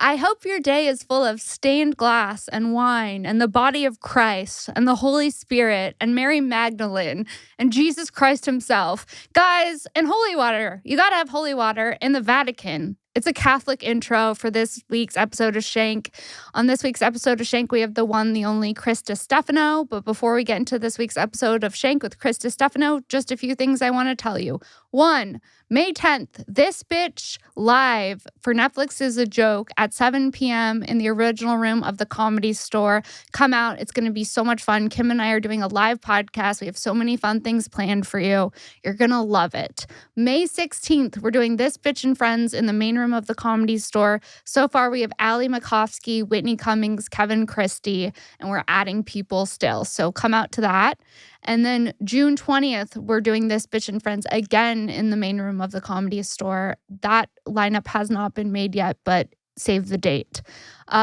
I hope your day is full of stained glass and wine and the body of Christ and the Holy Spirit and Mary Magdalene and Jesus Christ himself. Guys, and holy water. You got to have holy water in the Vatican. It's a Catholic intro for this week's episode of Shenk. On this week's episode of Shenk, we have the one, the only Chris Distefano. But before we get into this week's episode of Shenk with Chris Distefano, just a few things I want to tell you. 1, May 10th, This Bitch live for Netflix is a Joke at 7 p.m. in the original room of the Comedy Store. Come out. It's going to be so much fun. Kim and I are doing a live podcast. We have so many fun things planned for you. You're going to love it. May 16th, we're doing This Bitch and Friends in the main room of the Comedy Store. So far, we have Ali Makovsky, Whitney Cummings, Kevin Christie, and we're adding people still. So come out to that. And then June 20th, we're doing This Bitch and Friends again in the main room of the Comedy Store. That lineup has not been made yet, but save the date.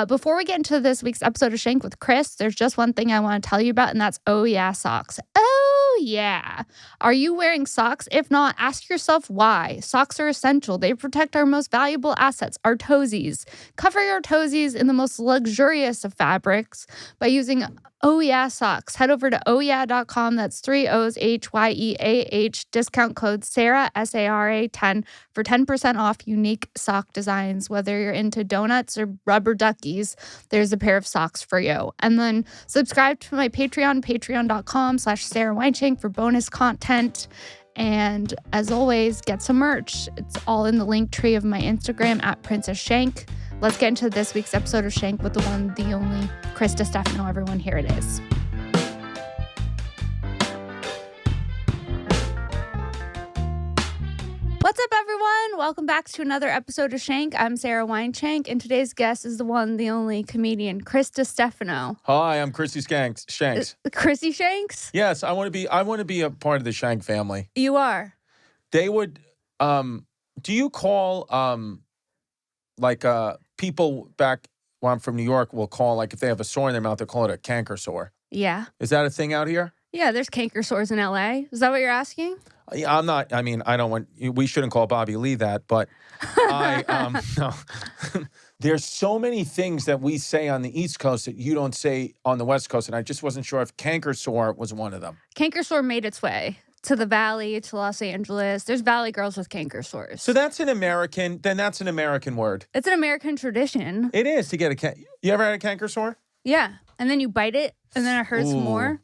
Before we get into this week's episode of Shenk with Chris, there's just one thing I want to tell you about, and that's Oh Yeah socks. Oh yeah. Are you wearing socks? If not, ask yourself why. Socks are essential. They protect our most valuable assets, our toesies. Cover your toesies in the most luxurious of fabrics by using Oh Yeah socks. Head over to ohyeah.com. That's 3 O's, HYEAH. Discount code Sara, SARA 10 for 10% off unique sock designs. Whether you're into donuts or rubber duckies, there's a pair of socks for you. And then subscribe to my Patreon, patreon.com/Sara Weinshenk for bonus content. And as always, get some merch. It's all in the link tree of my Instagram at Princess Shenk. Let's get into this week's episode of Shenk with the one, the only Chris Distefano. Everyone, here it is. What's up, everyone? Welcome back to another episode of Shenk. I'm Sara Weinshenk, and today's guest is the one, the only comedian, Chris Distefano. Hi, I'm Chrissy Shanks. Chrissy Shanks? Yes, I want to be a part of the Shank family. You are. They would. Do you call people back when I'm from New York will call, like, if they have a sore in their mouth, they call it a canker sore. Yeah. Is that a thing out here? Yeah, there's canker sores in LA. Is that what you're asking? Yeah, I'm not. I mean, I don't want. We shouldn't call Bobby Lee that, but no. There's so many things that we say on the East Coast that you don't say on the West Coast, and I just wasn't sure if canker sore was one of them. Canker sore made its way to the Valley, to Los Angeles. There's Valley girls with canker sores. So that's an American word. It's an American tradition. It is to get you ever had a canker sore? Yeah. And then you bite it, and then it hurts more.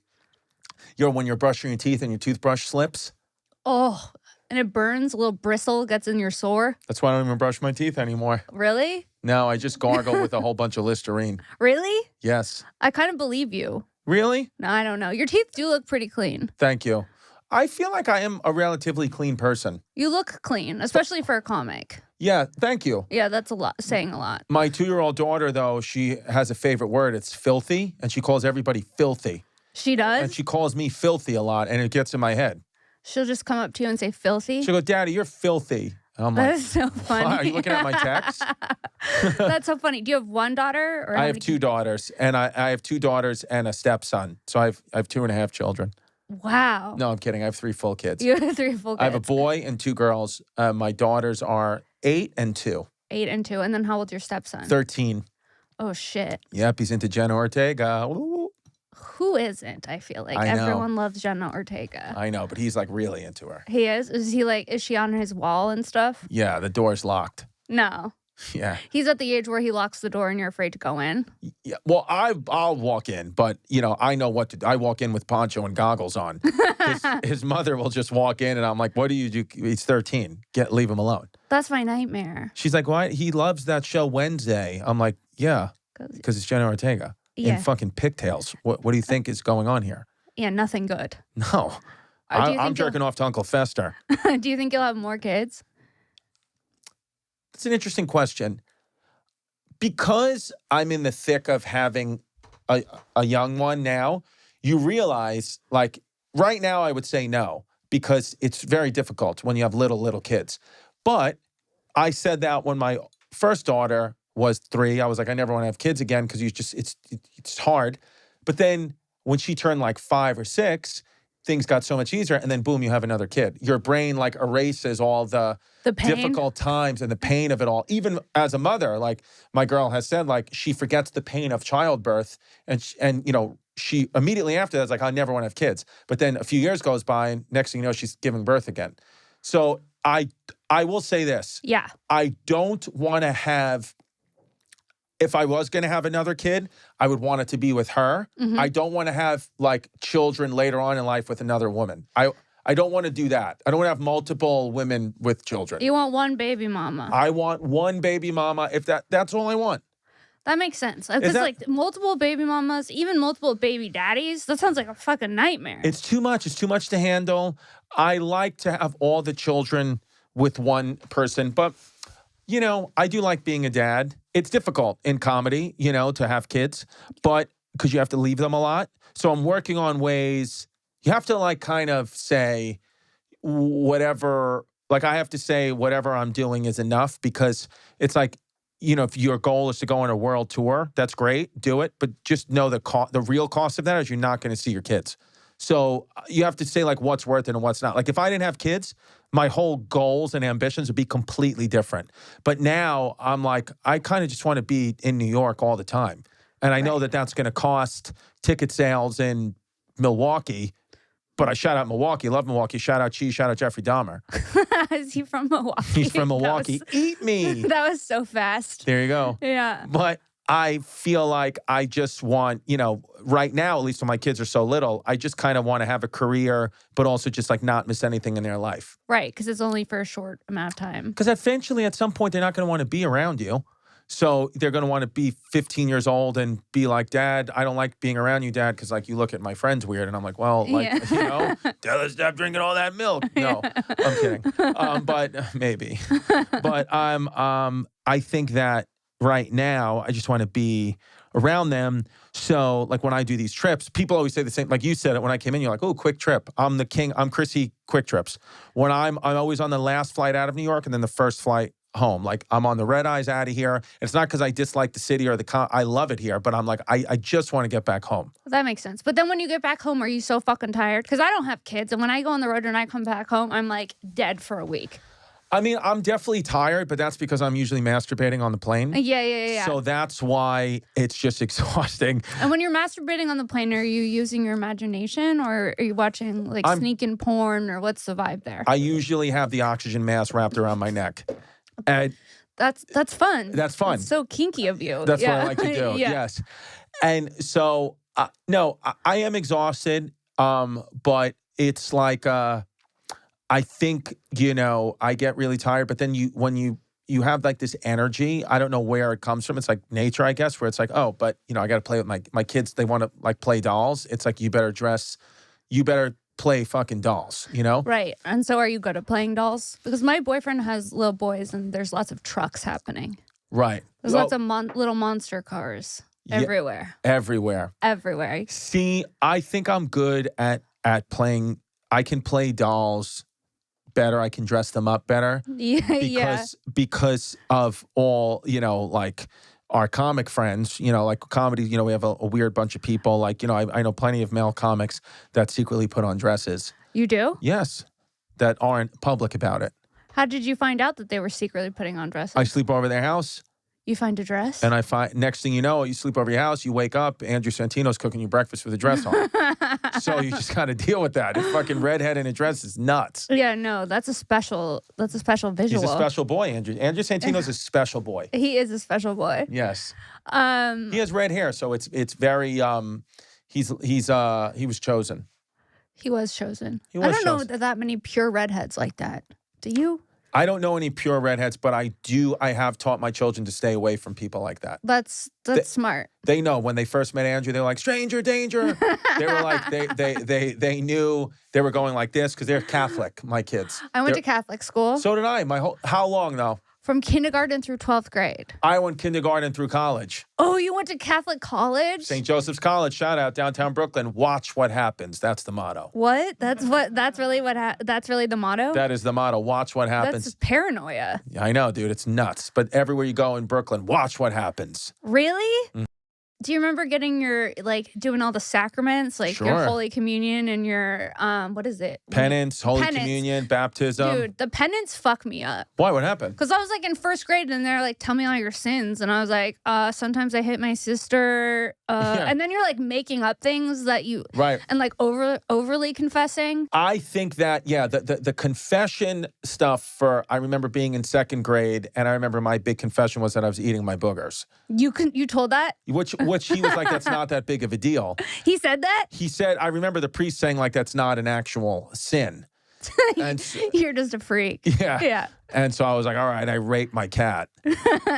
When you're brushing your teeth and your toothbrush slips. Oh, and it burns. A little bristle gets in your sore. That's why I don't even brush my teeth anymore. Really? No, I just gargle with a whole bunch of Listerine. Really? Yes. I kind of believe you. Really? No, I don't know. Your teeth do look pretty clean. Thank you. I feel like I am a relatively clean person. You look clean, especially for a comic. Yeah, thank you. Yeah, that's a lot, saying a lot. My 2-year-old daughter, though, she has a favorite word. It's filthy, and she calls everybody filthy. She does? And she calls me filthy a lot, and it gets in my head. She'll just come up to you and say filthy? She'll go, Daddy, you're filthy. And I'm that like, is so funny. Are you looking at my text? That's so funny. Do you have one daughter? Or I have 2 daughters, and I have 2 daughters and a stepson. So I have 2.5 children. Wow. No, I'm kidding. I have 3 full kids. You have 3 full kids. I have a boy and 2 girls. My daughters are 8 and 2. 8 and 2. And then how old's your stepson? 13. Oh, shit. Yep, he's into Jenna Ortega. Ooh. Who isn't? I feel like I know. Everyone loves Jenna Ortega. I know, but he's like really into her. He is? Is she on his wall and stuff? Yeah, the door's locked. No. Yeah. He's at the age where he locks the door and you're afraid to go in? Yeah. Well, I'll walk in, but, I know what to do. I walk in with poncho and goggles on. His mother will just walk in, and I'm like, what do you do? He's 13. Leave him alone. That's my nightmare. She's like, why? He loves that show Wednesday. I'm like, yeah, because it's Jenna Ortega. Yeah. In fucking pigtails. What do you think is going on here? Yeah, nothing good. No. I'm jerking off to Uncle Fester. Do you think you'll have more kids? That's an interesting question. Because I'm in the thick of having a young one now, you realize, like, right now I would say no, because it's very difficult when you have little kids. But I said that when my first daughter was 3. I was like, I never want to have kids again because it's hard. But then when she turned like 5 or 6, things got so much easier, and then boom, you have another kid. Your brain like erases all the pain. difficult times and the pain of it all. Even as a mother, like my girl has said, like she forgets the pain of childbirth, and she immediately after that's like, I never want to have kids. But then a few years goes by, and next thing you know, she's giving birth again. So I will say this. Yeah. I don't want to have. If I was going to have another kid, I would want it to be with her. Mm-hmm. I don't want to have like children later on in life with another woman. I don't want to do that. I don't want to have multiple women with children. You want one baby mama. I want one baby mama. If that's all I want. That makes sense. Because like multiple baby mamas, even multiple baby daddies, that sounds like a fucking nightmare. It's too much. It's too much to handle. I like to have all the children with one person, but I do like being a dad. It's difficult in comedy, to have kids, but because you have to leave them a lot. So I'm working on ways. You have to like kind of say whatever, like I have to say whatever I'm doing is enough, because it's like, if your goal is to go on a world tour, that's great, do it. But just know the real cost of that is you're not going to see your kids. So you have to say like what's worth it and what's not. Like if I didn't have kids, my whole goals and ambitions would be completely different. But now I'm like, I kind of just want to be in New York all the time. And I know that that's going to cost ticket sales in Milwaukee. But I shout out Milwaukee, love Milwaukee. Shout out Cheese, shout out Jeffrey Dahmer. Is he from Milwaukee? He's from Milwaukee. Eat me. That was so fast. There you go. Yeah. But I feel like I just want, right now, at least when my kids are so little, I just kind of want to have a career, but also just like not miss anything in their life. Right, because it's only for a short amount of time. Because eventually, at some point, they're not going to want to be around you. So they're going to want to be 15 years old and be like, Dad, I don't like being around you, Dad, because like you look at my friends weird. And I'm like, well, like, tell us stop drinking all that milk. No, I'm kidding. But maybe. But I think that right now, I just want to be around them. So like when I do these trips, people always say the same, like you said it when I came in, you're like, oh, quick trip. I'm the king. I'm Chrissy quick trips. When I'm always on the last flight out of New York and then the first flight home. Like I'm on the red eyes out of here. It's not because I dislike the city or I love it here, but I'm like, I just want to get back home. That makes sense. But then when you get back home, are you so fucking tired? Because I don't have kids. And when I go on the road and I come back home, I'm like dead for a week. I mean, I'm definitely tired, but that's because I'm usually masturbating on the plane. Yeah. So that's why it's just exhausting. And when you're masturbating on the plane, are you using your imagination or are you watching like sneaking porn or what's the vibe there? I usually have the oxygen mask wrapped around my neck. And that's fun. That's fun. It's so kinky of you. That's what I like to do. Yes. And so, no, I am exhausted. But it's like, I think, I get really tired, but then when you have like this energy, I don't know where it comes from. It's like nature, I guess, where it's like, oh, but I got to play with my kids. They want to like play dolls. It's like, you better play fucking dolls, Right. And so are you good at playing dolls? Because my boyfriend has little boys and there's lots of trucks happening. Right. There's lots of little monster cars everywhere. Everywhere. See, I think I'm good at playing. I can play dolls better. I can dress them up better. Because of all, like our comic friends, like comedy, we have a weird bunch of people. Like, I know plenty of male comics that secretly put on dresses. You do? Yes. That aren't public about it. How did you find out that they were secretly putting on dresses? I sleep over their house. You find a dress? And I find, next thing you know, you sleep over your house, you wake up, Andrew Santino's cooking you breakfast with a dress on. So you just got to deal with that. A fucking redhead in a dress is nuts. Yeah, no, that's a special visual. He's a special boy, Andrew. Andrew Santino's a special boy. He is a special boy. Yes. He has red hair, so it's very he was chosen. He was chosen. I don't know that many pure redheads like that. Do you? I don't know any pure redheads, but I have taught my children to stay away from people like that. That's smart. They know when they first met Andrew, they were like, stranger danger. They were like, they knew they were going like this because they're Catholic, my kids. I went to Catholic school. So did I. How long though? From kindergarten through 12th grade. I went kindergarten through college. Oh, you went to Catholic college? St. Joseph's College, shout out, downtown Brooklyn. Watch what happens. That's the motto. What? That's really the motto? That is the motto. Watch what happens. That's paranoia. I know, dude. It's nuts. But everywhere you go in Brooklyn, watch what happens. Really? Do you remember getting your, like, doing all the sacraments, like your Sure. Holy Communion and your, what is it? Penance, Holy Penance. Communion, baptism. Dude, the penance fucked me up. Why? What happened? Because I was like in first grade and they're like, tell me all your sins. And I was like, sometimes I hit my sister. And then you're like making up things that you, Right. and like overly confessing. I think that, the confession stuff I remember being in second grade, and I remember my big confession was that I was eating my boogers. You told that? Which he was like, that's not that big of a deal. He said that? He said, I remember the priest saying like, that's not an actual sin. And You're just a freak. yeah. Yeah. And so I was like, all right, I raped my cat.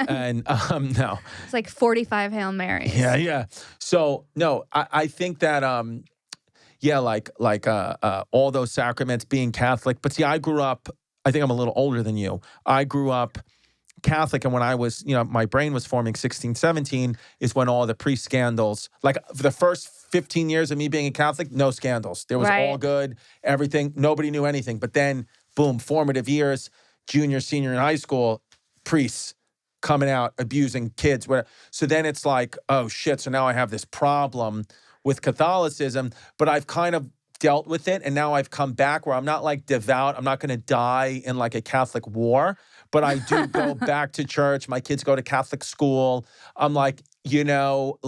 And no. It's like 45 Hail Marys. Yeah. So no, I think that all those sacraments, being Catholic. But see, I grew up, I think I'm a little older than you. I grew up Catholic, and when I was, my brain was forming 16, 17 is when all the pre-scandals, like for the first 15 years of me being a Catholic, no scandals. There was all good, everything. Nobody knew anything. But then, boom, formative years, junior, senior in high school, priests coming out, abusing kids. So then it's like, oh shit, so now I have this problem with Catholicism, but I've kind of dealt with it, and now I've come back where I'm not like devout. I'm not going to die in like a Catholic war, but I do go back to church. My kids go to Catholic school. I'm like, I'm not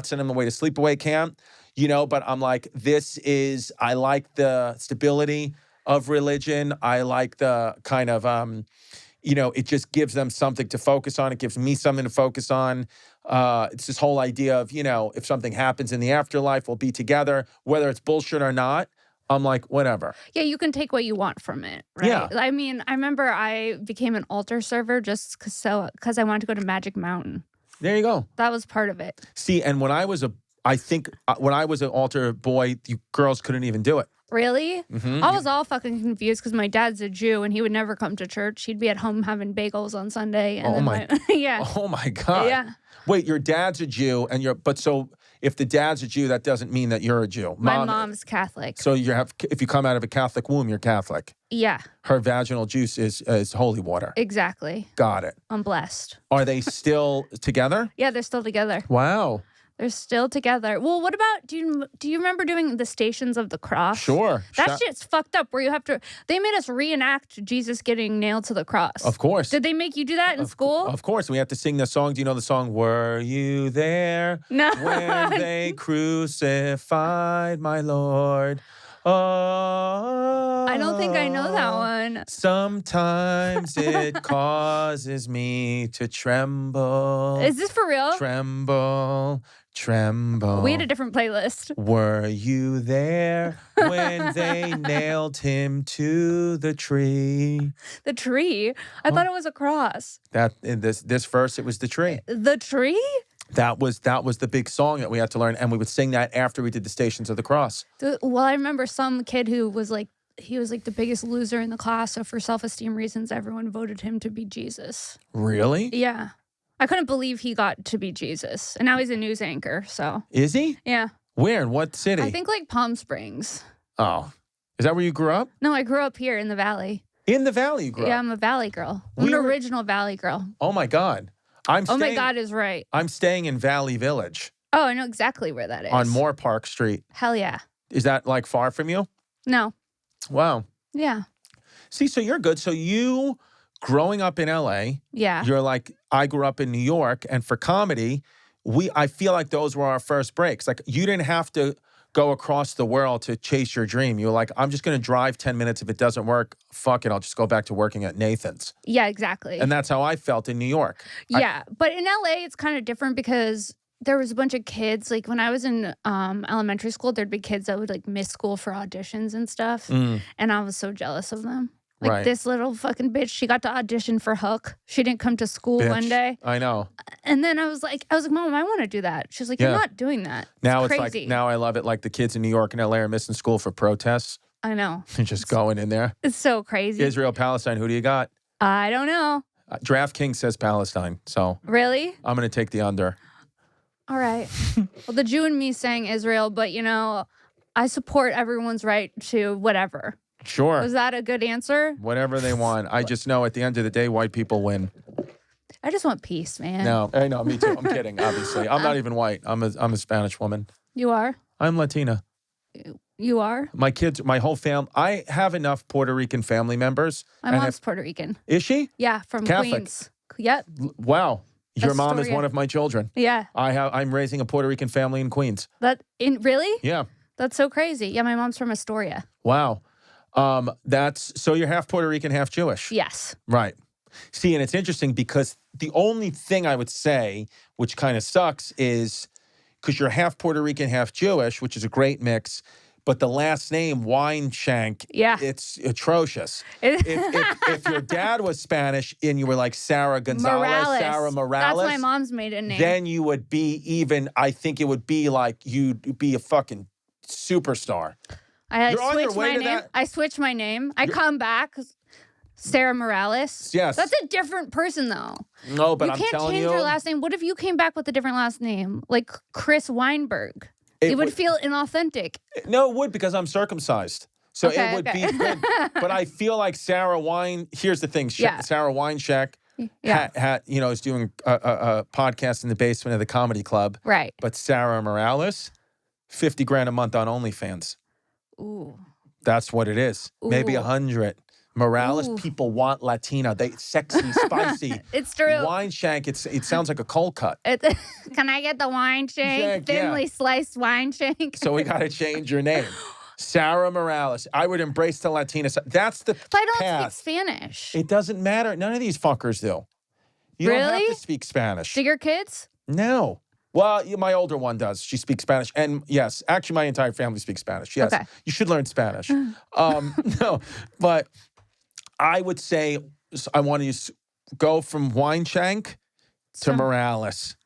sending them away to sleepaway camp, but I'm like, I like the stability of religion. I like the kind of, it just gives them something to focus on. It gives me something to focus on. It's this whole idea of, if something happens in the afterlife, we'll be together, whether it's bullshit or not. I'm like, whatever. Yeah, you can take what you want from it, right? Yeah. I mean, I remember I became an altar server just because I wanted to go to Magic Mountain. There you go. That was part of it. See, and when I was an altar boy, you girls couldn't even do it. Really? Mm-hmm. I was all fucking confused because my dad's a Jew and he would never come to church. He'd be at home having bagels on Sunday. And yeah. Oh my God. Yeah. Wait, your dad's a Jew, so if the dad's a Jew, that doesn't mean that you're a Jew. My mom's Catholic. So if you come out of a Catholic womb, you're Catholic. Yeah. Her vaginal juice is holy water. Exactly. Got it. I'm blessed. Are they still together? Yeah, they're still together. Wow. They're still together. Well, what about, do you remember doing the Stations of the Cross? Sure. That shit's fucked up where they made us reenact Jesus getting nailed to the cross. Of course. Did they make you do that in school? Of course. We have to sing the song. Do you know the song, Were You There No. When They Crucified My Lord? Oh. I don't think I know that one. Sometimes it causes me to tremble. Is this for real? Tremble. We had a different playlist. Were you there when they nailed him to the tree? The tree? I thought it was a cross. That in this verse, it was the tree. The tree? That was the big song that we had to learn, and we would sing that after we did the Stations of the Cross. Well, I remember some kid who was like, he was like the biggest loser in the class, so for self-esteem reasons, everyone voted him to be Jesus. Really? Yeah. I couldn't believe he got to be Jesus. And now he's a news anchor, so. Is he? Yeah. Where? In what city? I think like Palm Springs. Oh. Is that where you grew up? No, I grew up here in the Valley. In the Valley you grew up? Yeah, I'm a Valley girl. I'm an original Valley girl. Oh my God. Oh my God is right. I'm staying in Valley Village. Oh, I know exactly where that is. On Moore Park Street. Hell yeah. Is that like far from you? No. Wow. Yeah. See, so you're good. So you, growing up in LA, you're like, I grew up in New York, and for comedy, I feel like those were our first breaks. Like, you didn't have to go across the world to chase your dream. You were like, I'm just going to drive 10 minutes. If it doesn't work, fuck it. I'll just go back to working at Nathan's. Yeah, exactly. And that's how I felt in New York. Yeah. But in LA, it's kind of different because there was a bunch of kids. Like when I was in elementary school, there'd be kids that would like miss school for auditions and stuff. And I was so jealous of them. Like this little fucking bitch, she got to audition for Hook. She didn't come to school one day. I know. And then I was like, Mom, I want to do that. She's like, you're not doing that. Now it's like, now I love it. Like the kids in New York and LA are missing school for protests. I know. You're just going in there. It's so crazy. Israel, Palestine, who do you got? I don't know. DraftKings says Palestine, so. Really? I'm going to take the under. All right. Well, the Jew in me saying Israel, but I support everyone's right to whatever. Sure. Was that a good answer? Whatever they want. I just know at the end of the day, white people win. I just want peace, man. No, I know, me too. I'm kidding, obviously. I'm not even white. I'm a Spanish woman. You are? I'm Latina. You are? My kids, my whole family. I have enough Puerto Rican family members. My mom's Puerto Rican. Is she? Yeah, from Catholic. Queens. Yep. Wow. Your mom is Astoria. one of my children. Yeah. I'm raising a Puerto Rican family in Queens. Really? Yeah. That's so crazy. Yeah, my mom's from Astoria. Wow. So you're half Puerto Rican, half Jewish. Yes. Right. See, and it's interesting because the only thing I would say, which kind of sucks, is because you're half Puerto Rican, half Jewish, which is a great mix, but the last name, Weinshenk, it's atrocious. If your dad was Spanish and you were like Sara Gonzalez, Sara Morales. That's my mom's maiden name. Then you would be even, I think it would be like you'd be a fucking superstar. I switched my name. I switched my name. I come back, Sarah Morales. Yes. That's a different person, though. No, but I'm telling you. You can't change your last name. What if you came back with a different last name? Like Chris Weinberg. It would feel inauthentic. No, it would because I'm circumcised. So it would be good. But I feel like here's the thing. Sara Weinshenk is doing a podcast in the basement of the comedy club. Right. But Sara Morales, $50,000 a month on OnlyFans. Ooh. That's what it is. Ooh. Maybe 100. Morales, people want Latina. They sexy, spicy. It's true. Weinshenk, it sounds like a cold cut. Can I get the Weinshenk? Thinly sliced Weinshenk. So we got to change your name. Sara Morales. I would embrace the Latina. That's the path. But I don't speak Spanish. It doesn't matter. None of these fuckers do. You don't have to speak Spanish. Do your kids? No. Well, my older one does. She speaks Spanish. And yes, actually my entire family speaks Spanish. Yes. Okay. You should learn Spanish. No, but I would say I want to go from Weinshenk to Morales.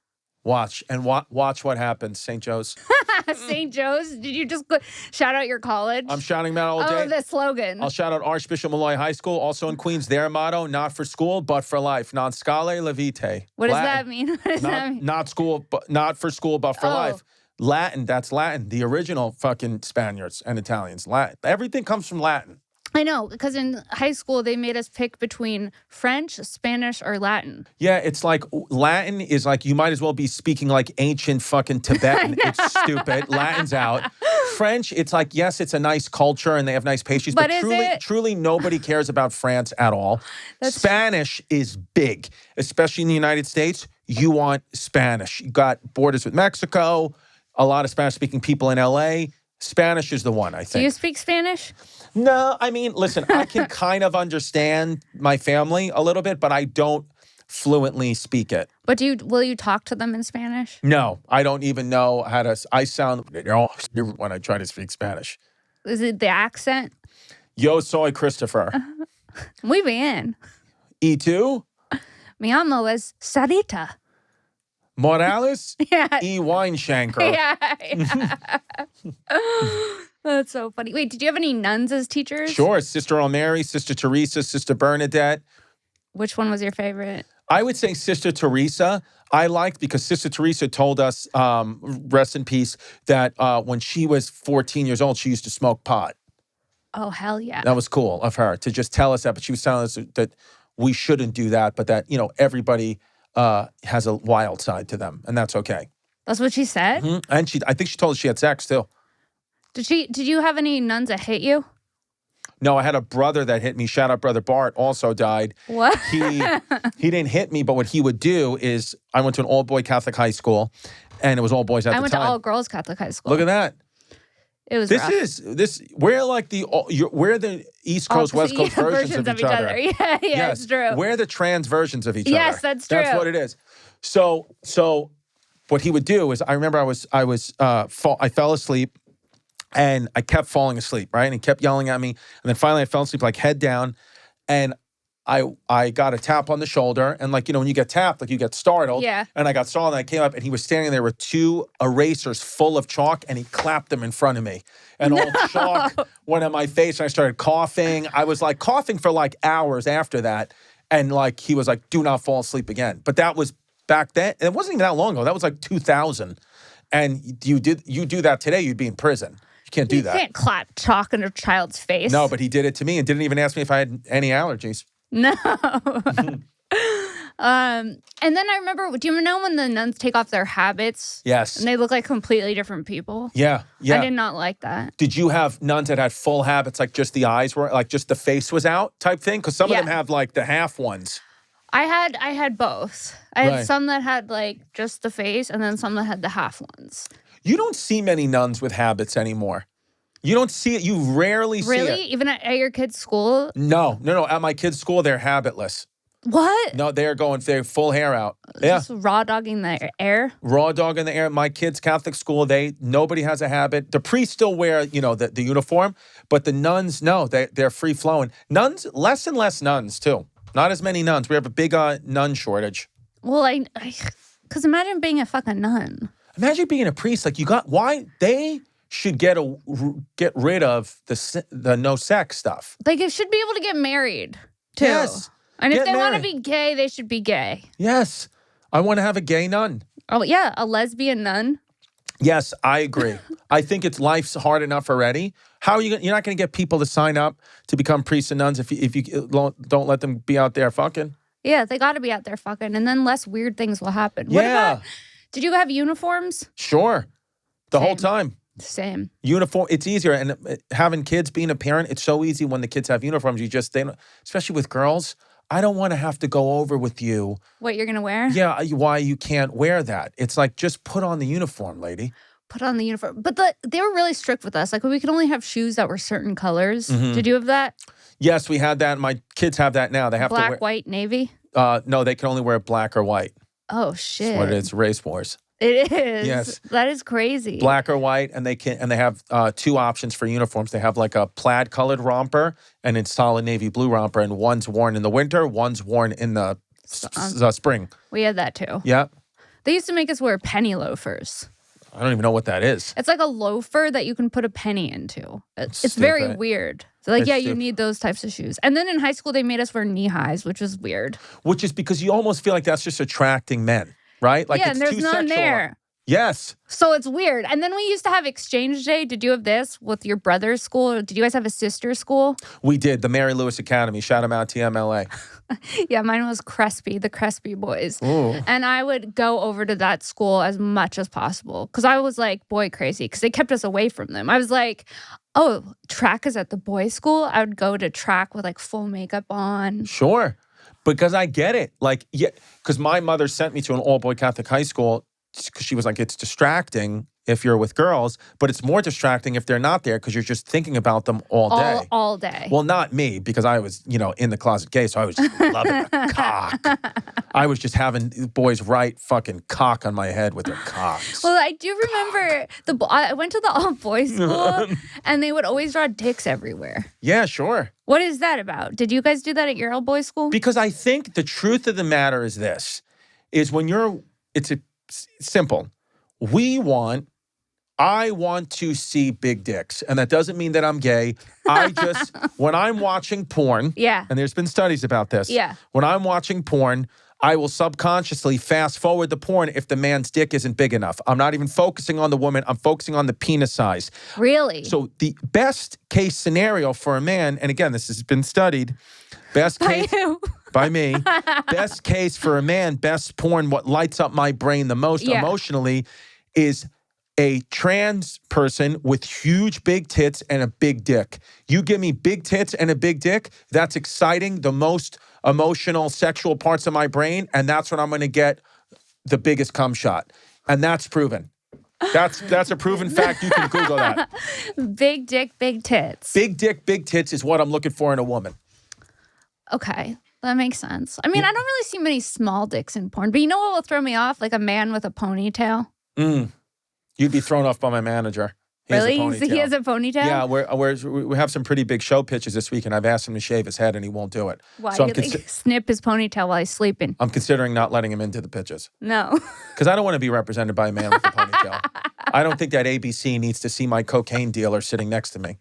Watch what happens, St. Joe's. St. Joe's? Did you just shout out your college? I'm shouting that all day. Oh, the slogan. I'll shout out Archbishop Malloy High School, also in Queens. Their motto, not for school, but for life. Non scale la vitae. What does that mean? What does that mean? Not for school, but for life. Latin, that's Latin. The original fucking Spaniards and Italians. Latin. Everything comes from Latin. I know, because in high school, they made us pick between French, Spanish, or Latin. Yeah, it's like Latin is like you might as well be speaking like ancient fucking Tibetan. It's stupid. Latin's out. French, it's like, yes, it's a nice culture and they have nice pastries, but truly nobody cares about France at all. Spanish is big, especially in the United States. You want Spanish. You got borders with Mexico, a lot of Spanish-speaking people in LA. Spanish is the one, I think. Do you speak Spanish? No, I mean, listen, I can kind of understand my family a little bit, but I don't fluently speak it. But will you talk to them in Spanish? No, I don't even know how to. I sound when I try to speak Spanish. Is it the accent? Yo soy Christopher. Muy bien. ¿Y tú? Mi amo es Sarita. Morales? Yeah. Y Weinshenker. Yeah. That's so funny. Wait, did you have any nuns as teachers? Sure. Sister Mary, Sister Teresa, Sister Bernadette. Which one was your favorite? I would say Sister Teresa. I liked because Sister Teresa told us, rest in peace, that when she was 14 years old, she used to smoke pot. Oh, hell yeah. That was cool of her to just tell us that. But she was telling us that we shouldn't do that, but that, everybody has a wild side to them, and that's okay. That's what she said? Mm-hmm. And I think she told us she had sex, too. Did you have any nuns that hit you? No, I had a brother that hit me. Shout out, Brother Bart, also died. What? He didn't hit me, but what he would do is, I went to an all-boy Catholic high school, and it was all boys at the time. I went to all-girls Catholic high school. Look at that. It was rough. We're like we're the East Coast, West Coast versions of each other. Yeah, yes, it's true. We're the trans versions of each other. Yes, that's true. That's what it is. So what he would do is, I remember I fell asleep. And I kept falling asleep, right? And he kept yelling at me. And then finally I fell asleep, like head down. And I got a tap on the shoulder. And when you get tapped, you get startled. Yeah. And I got startled and I came up and he was standing there with 2 erasers full of chalk and he clapped them in front of me. And all the chalk went on my face and I started coughing. I was coughing for hours after that. And he was like, do not fall asleep again. But that was back then. It wasn't even that long ago. That was 2000. And you do that today, you'd be in prison. You can't do that. You can't clap chalk in a child's face. No, but he did it to me and didn't even ask me if I had any allergies. No. And then I remember, do you know when the nuns take off their habits? Yes. And they look like completely different people? Yeah. I did not like that. Did you have nuns that had full habits, like just the eyes were, like just the face was out type thing? Because some of them have like the half ones. I had both. I had some that had like just the face and then some that had the half ones. You don't see many nuns with habits anymore. You don't see it. You rarely see it. Really? Even at your kid's school? No. At my kid's school, they're habitless. What? No, they're full hair out. Just raw dogging the air? Raw dog in the air. My kids' Catholic school, nobody has a habit. The priests still wear, the uniform, but the nuns, no, they're free flowing. Nuns, less and less nuns too. Not as many nuns. We have a big nun shortage. Well, because imagine being a fucking nun. Imagine being a priest. Like why they should get rid of the no sex stuff. Like it should be able to get married too. Yes. And if they want to be gay, they should be gay. Yes. I want to have a gay nun. Oh, yeah. A lesbian nun. Yes, I agree. I think life's hard enough already. How are you're not going to get people to sign up to become priests and nuns if you don't let them be out there fucking? Yeah, they got to be out there fucking. And then less weird things will happen. Yeah. Did you have uniforms? Sure. The whole time. Same. Uniform, it's easier. And having kids, being a parent, it's so easy when the kids have uniforms. Especially with girls. I don't want to have to go over with you. What you're going to wear? Yeah, why you can't wear that. It's like, just put on the uniform, lady. Put on the uniform. But they were really strict with us. Like, we could only have shoes that were certain colors. Mm-hmm. Did you have that? Yes, we had that. My kids have that now. They have black, to wear... white, navy? No, they can only wear black or white. Oh, shit. That's what it is, race wars. It is. Yes. That is crazy. Black or white, and they have two options for uniforms. They have like a plaid colored romper and it's solid navy blue romper, and one's worn in the winter, one's worn in the spring. We had that too. Yeah. They used to make us wear penny loafers. I don't even know what that is. It's like a loafer that you can put a penny into. It's very weird. So you need those types of shoes. And then in high school, they made us wear knee highs, which was weird. Which is because you almost feel like that's just attracting men. Right? Like, yeah, it's and there's too none sexual. there. Yes. So it's weird. And then we used to have exchange day. Did you have this with your brother's school? Or did you guys have a sister school? We did. The Mary Lewis Academy. Shout them out, TMLA. Yeah, mine was Crespi, the Crespi boys. Ooh. And I would go over to that school as much as possible because I was like boy crazy because they kept us away from them. I was like, oh, track is at the boys' school. I would go to track with like full makeup on. Sure. Because I get it. Like, yeah, because my mother sent me to an all-boy Catholic high school because she was like, it's distracting if you're with girls, but it's more distracting if they're not there because you're just thinking about them all day. All day. Well, not me, because I was, in the closet gay, so I was just loving the cock. I was just having boys write fucking cock on my head with their cocks. Well, I do remember I went to the all-boys school, and they would always draw dicks everywhere. Yeah, sure. What is that about? Did you guys do that at your all-boys school? Because I think the truth of the matter is this, is when it's simple. I want to see big dicks. And that doesn't mean that I'm gay. When I'm watching porn, and there's been studies about this. Yeah. When I'm watching porn, I will subconsciously fast forward the porn if the man's dick isn't big enough. I'm not even focusing on the woman. I'm focusing on the penis size. Really? So the best case scenario for a man, and again, this has been studied, best case by me, best case for a man, best porn, what lights up my brain the most emotionally is a trans person with huge big tits and a big dick. You give me big tits and a big dick, that's exciting, the most emotional, sexual parts of my brain, and that's when I'm going to get the biggest cum shot. And that's proven. That's a proven fact. You can Google that. Big dick, big tits. Big dick, big tits is what I'm looking for in a woman. Okay. That makes sense. I mean, I don't really see many small dicks in porn, but you know what will throw me off? Like a man with a ponytail. You'd be thrown off by my manager. He has a ponytail? Yeah, we have some pretty big show pitches this week, and I've asked him to shave his head, and he won't do it. Why? So snip his ponytail while he's sleeping. I'm considering not letting him into the pitches. No. Because I don't want to be represented by a man with a ponytail. I don't think that ABC needs to see my cocaine dealer sitting next to me.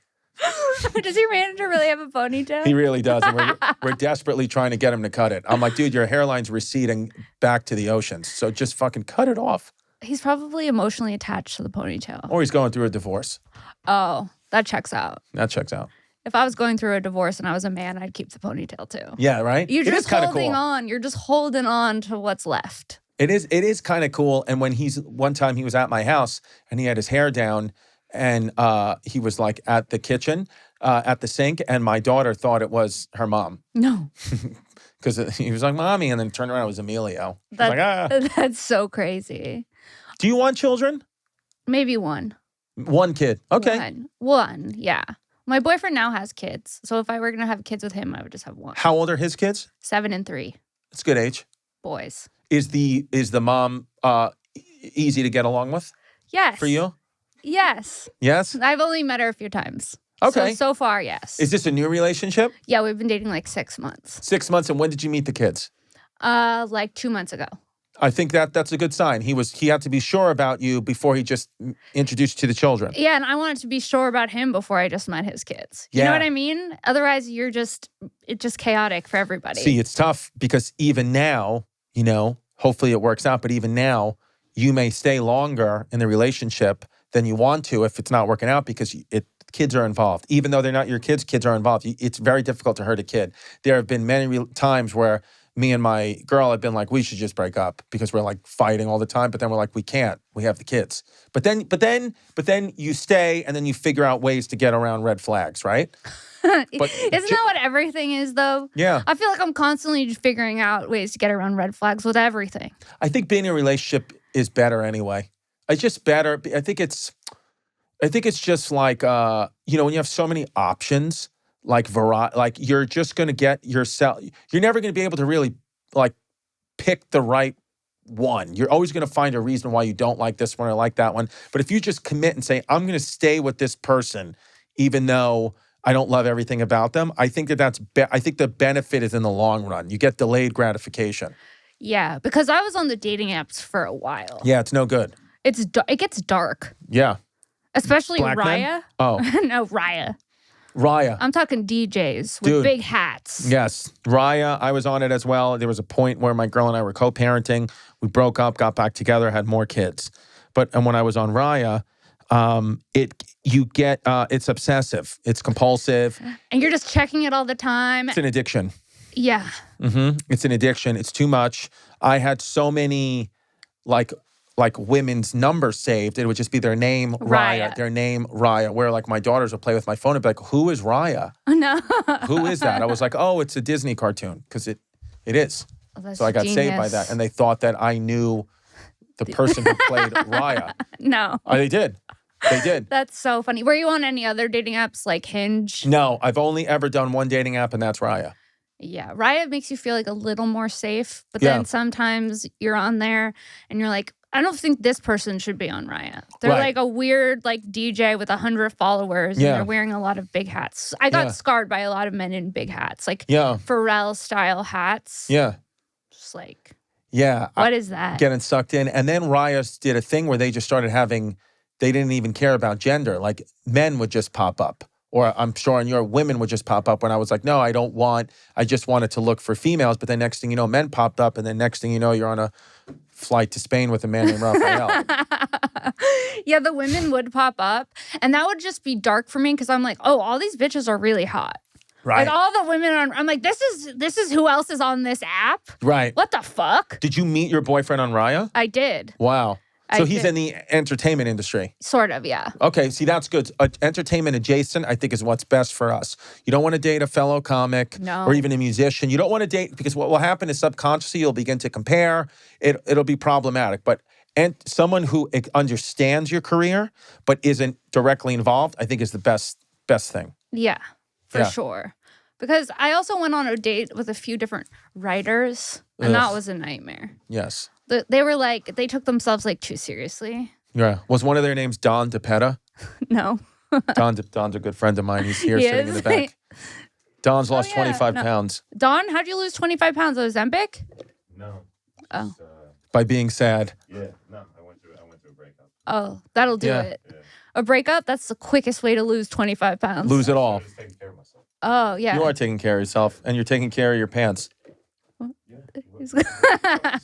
Does your manager really have a ponytail? He really does. And we're desperately trying to get him to cut it. I'm like, dude, your hairline's receding back to the oceans. So just fucking cut it off. He's probably emotionally attached to the ponytail. Or he's going through a divorce. Oh, that checks out. That checks out. If I was going through a divorce and I was a man, I'd keep the ponytail too. Yeah, right? You're It is just kinda holding cool. on. You're just holding on to what's left. It is kind of cool. And when one time he was at my house and he had his hair down and he was like at the kitchen, at the sink, and my daughter thought it was her mom. No. Because he was like, Mommy, and then turned around, it was Emilio. She was like, That's so crazy. Do you want children? Maybe one. One kid. Okay. One, yeah. My boyfriend now has kids. So if I were going to have kids with him, I would just have one. How old are his kids? 7 and 3. It's a good age. Boys. Is the mom easy to get along with? Yes. For you? Yes. Yes? I've only met her a few times. Okay. So far, yes. Is this a new relationship? Yeah, we've been dating like 6 months. 6 months. And when did you meet the kids? Like 2 months ago. I think that's a good sign. He had to be sure about you before he just introduced you to the children. Yeah, and I wanted to be sure about him before I just met his kids. You know what I mean? Otherwise, it's just chaotic for everybody. See, it's tough because even now, hopefully it works out, but even now, you may stay longer in the relationship than you want to if it's not working out because kids are involved. Even though they're not your kids are involved. It's very difficult to hurt a kid. There have been many times where me and my girl have been like, we should just break up because we're like fighting all the time. But then we're like, we can't. We have the kids. But then you stay and then you figure out ways to get around red flags, right? Isn't that what everything is, though? Yeah. I feel like I'm constantly just figuring out ways to get around red flags with everything. I think being in a relationship is better anyway. It's just better. I think it's just like, when you have so many options, like you're just going to get yourself, you're never going to be able to really like pick the right one. You're always going to find a reason why you don't like this one or like that one. But if you just commit and say, I'm going to stay with this person, even though I don't love everything about them, I think I think the benefit is in the long run. You get delayed gratification. Yeah, because I was on the dating apps for a while. Yeah, it's no good. It gets dark. Yeah. Especially Black Raya. men? Oh. No, Raya. Raya. I'm talking DJs with big hats. Yes. Raya, I was on it as well. There was a point where my girl and I were co-parenting. We broke up, got back together, had more kids. And when I was on Raya, it's obsessive. It's compulsive. And you're just checking it all the time. It's an addiction. Yeah. Mm-hmm. It's an addiction. It's too much. I had so many like women's numbers saved. It would just be their name, Raya. Their name, Raya. Where like my daughters would play with my phone and be like, who is Raya? No. Who is that? I was like, oh, it's a Disney cartoon. Because it is. Oh, so I got saved by that. And they thought that I knew the person who played Raya. No. Oh, they did. They did. That's so funny. Were you on any other dating apps like Hinge? No, I've only ever done one dating app and that's Raya. Yeah. Raya makes you feel like a little more safe. But then sometimes you're on there and you're like, I don't think this person should be on Raya. They're like a weird like DJ with 100 followers and they're wearing a lot of big hats. I got scarred by a lot of men in big hats, like Pharrell style hats. Yeah. Just like, what is that? Getting sucked in. And then Raya did a thing where they just started they didn't even care about gender. Like men would just pop up. Or I'm sure on your women would just pop up when I was like, no, I just wanted to look for females. But then next thing you know, men popped up. And then next thing you know, you're on a flight to Spain with a man named Rafael. Yeah, the women would pop up. And that would just be dark for me because I'm like, oh, all these bitches are really hot. Right. Like all the women I'm like, this is who else is on this app? Right. What the fuck? Did you meet your boyfriend on Raya? I did. Wow. So he's in the entertainment industry. Sort of, yeah. Okay, see, that's good. Entertainment adjacent, I think, is what's best for us. You don't want to date a fellow comic or even a musician. You don't want to date, because what will happen is subconsciously you'll begin to compare. It'll be problematic. But someone who understands your career but isn't directly involved, I think is the best thing. Yeah, for sure. Because I also went on a date with a few different writers, and that was a nightmare. Yes. They were like, they took themselves like too seriously. Yeah. Was one of their names Don DePetta? No. Don's a good friend of mine. He's here sitting in the back. Don's lost 25 pounds. Don, how'd you lose 25 pounds? Ozempic? No. Oh. By being sad. Yeah. No, I went through a breakup. Oh, that'll do it. Yeah. A breakup? That's the quickest way to lose 25 pounds. Lose it all. I was taking care of myself. Oh, yeah. You are taking care of yourself, and you're taking care of your pants. Yeah.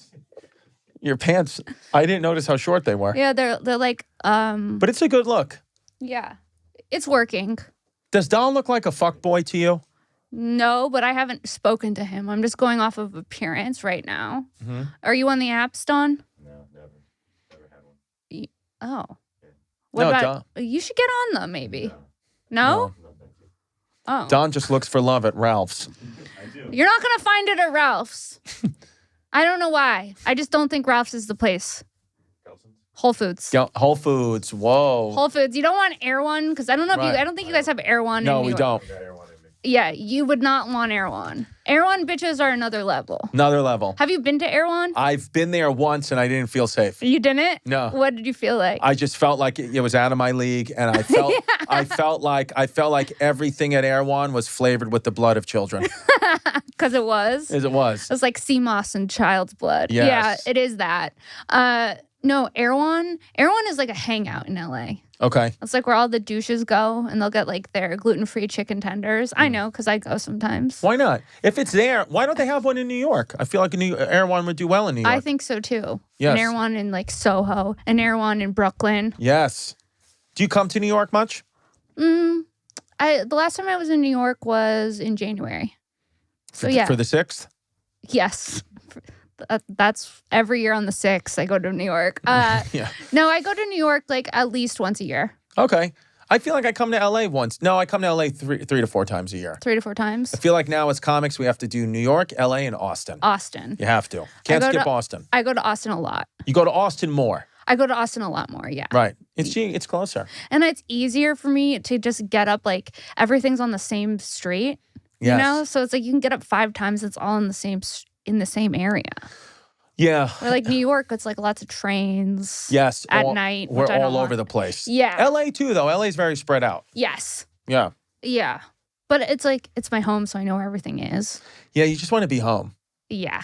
Your pants, I didn't notice how short they were. Yeah, they're like, But it's a good look. yeah, it's working. Does Don look like a fuckboy to you? No, but I haven't spoken to him. I'm just going off of appearance right now. Mm-hmm. Are you on the apps, Don? No, never. Never had one. Oh. Yeah. What No, about you should get on them maybe. No? No, thank you. Oh. Don just looks for love at Ralph's. I do. You're not going to find it at Ralph's. I don't know why. I just don't think Ralph's is the place. Kelson's? Whole Foods. Yeah, Whole Foods. Whoa. Whole Foods. You don't want Air One because I don't know if Right. I don't think you guys have Air One. No, in New we York. don't. I got air one in me. Yeah, you would not want Air One. Air One bitches are another level. Another level. Have you been to Air One? I've been there once and I didn't feel safe. You didn't? No. What did you feel like? I just felt like it was out of my league, and I felt I felt like everything at Air One was flavored with the blood of children, Because it was. as it was. It was like sea moss and child's blood. Yes. Yeah, it is that. No, Air One is like a hangout in LA. Okay. It's like where all the douches go and they'll get like their gluten-free chicken tenders. I know because I go sometimes. Why not? If it's there, why don't they have one in New York? I feel like a new Air One would do well in New York. I think so too. Yes. An Air One in like Soho, an Air One in Brooklyn. Yes. Do you come to New York much? The last time I was in New York was in January. So yeah. For the 6th? Yes. That's every year on the 6th I go to New York. Yeah. No, I go to New York like at least once a year. Okay. I feel like I come to LA once. No, I come to LA three to four times a year. 3 to 4 times. I feel like now as comics, we have to do New York, LA, and Austin. Austin. You have to. Can't go skip to- Austin. I go to Austin a lot. You go to Austin more. I go to Austin a lot more, yeah. Right. It's closer. And it's easier for me to just get up like everything's on the same street. Yes. You know? So it's like you can get up 5 times, it's all in the same area. Yeah. Or like New York, it's like lots of trains. Yes. At night, We're which I don't all over want. the place. Yeah. LA too, though. LA's very spread out. Yes. Yeah. Yeah. But it's like it's my home, so I know where everything is. Yeah, you just want to be home. Yeah.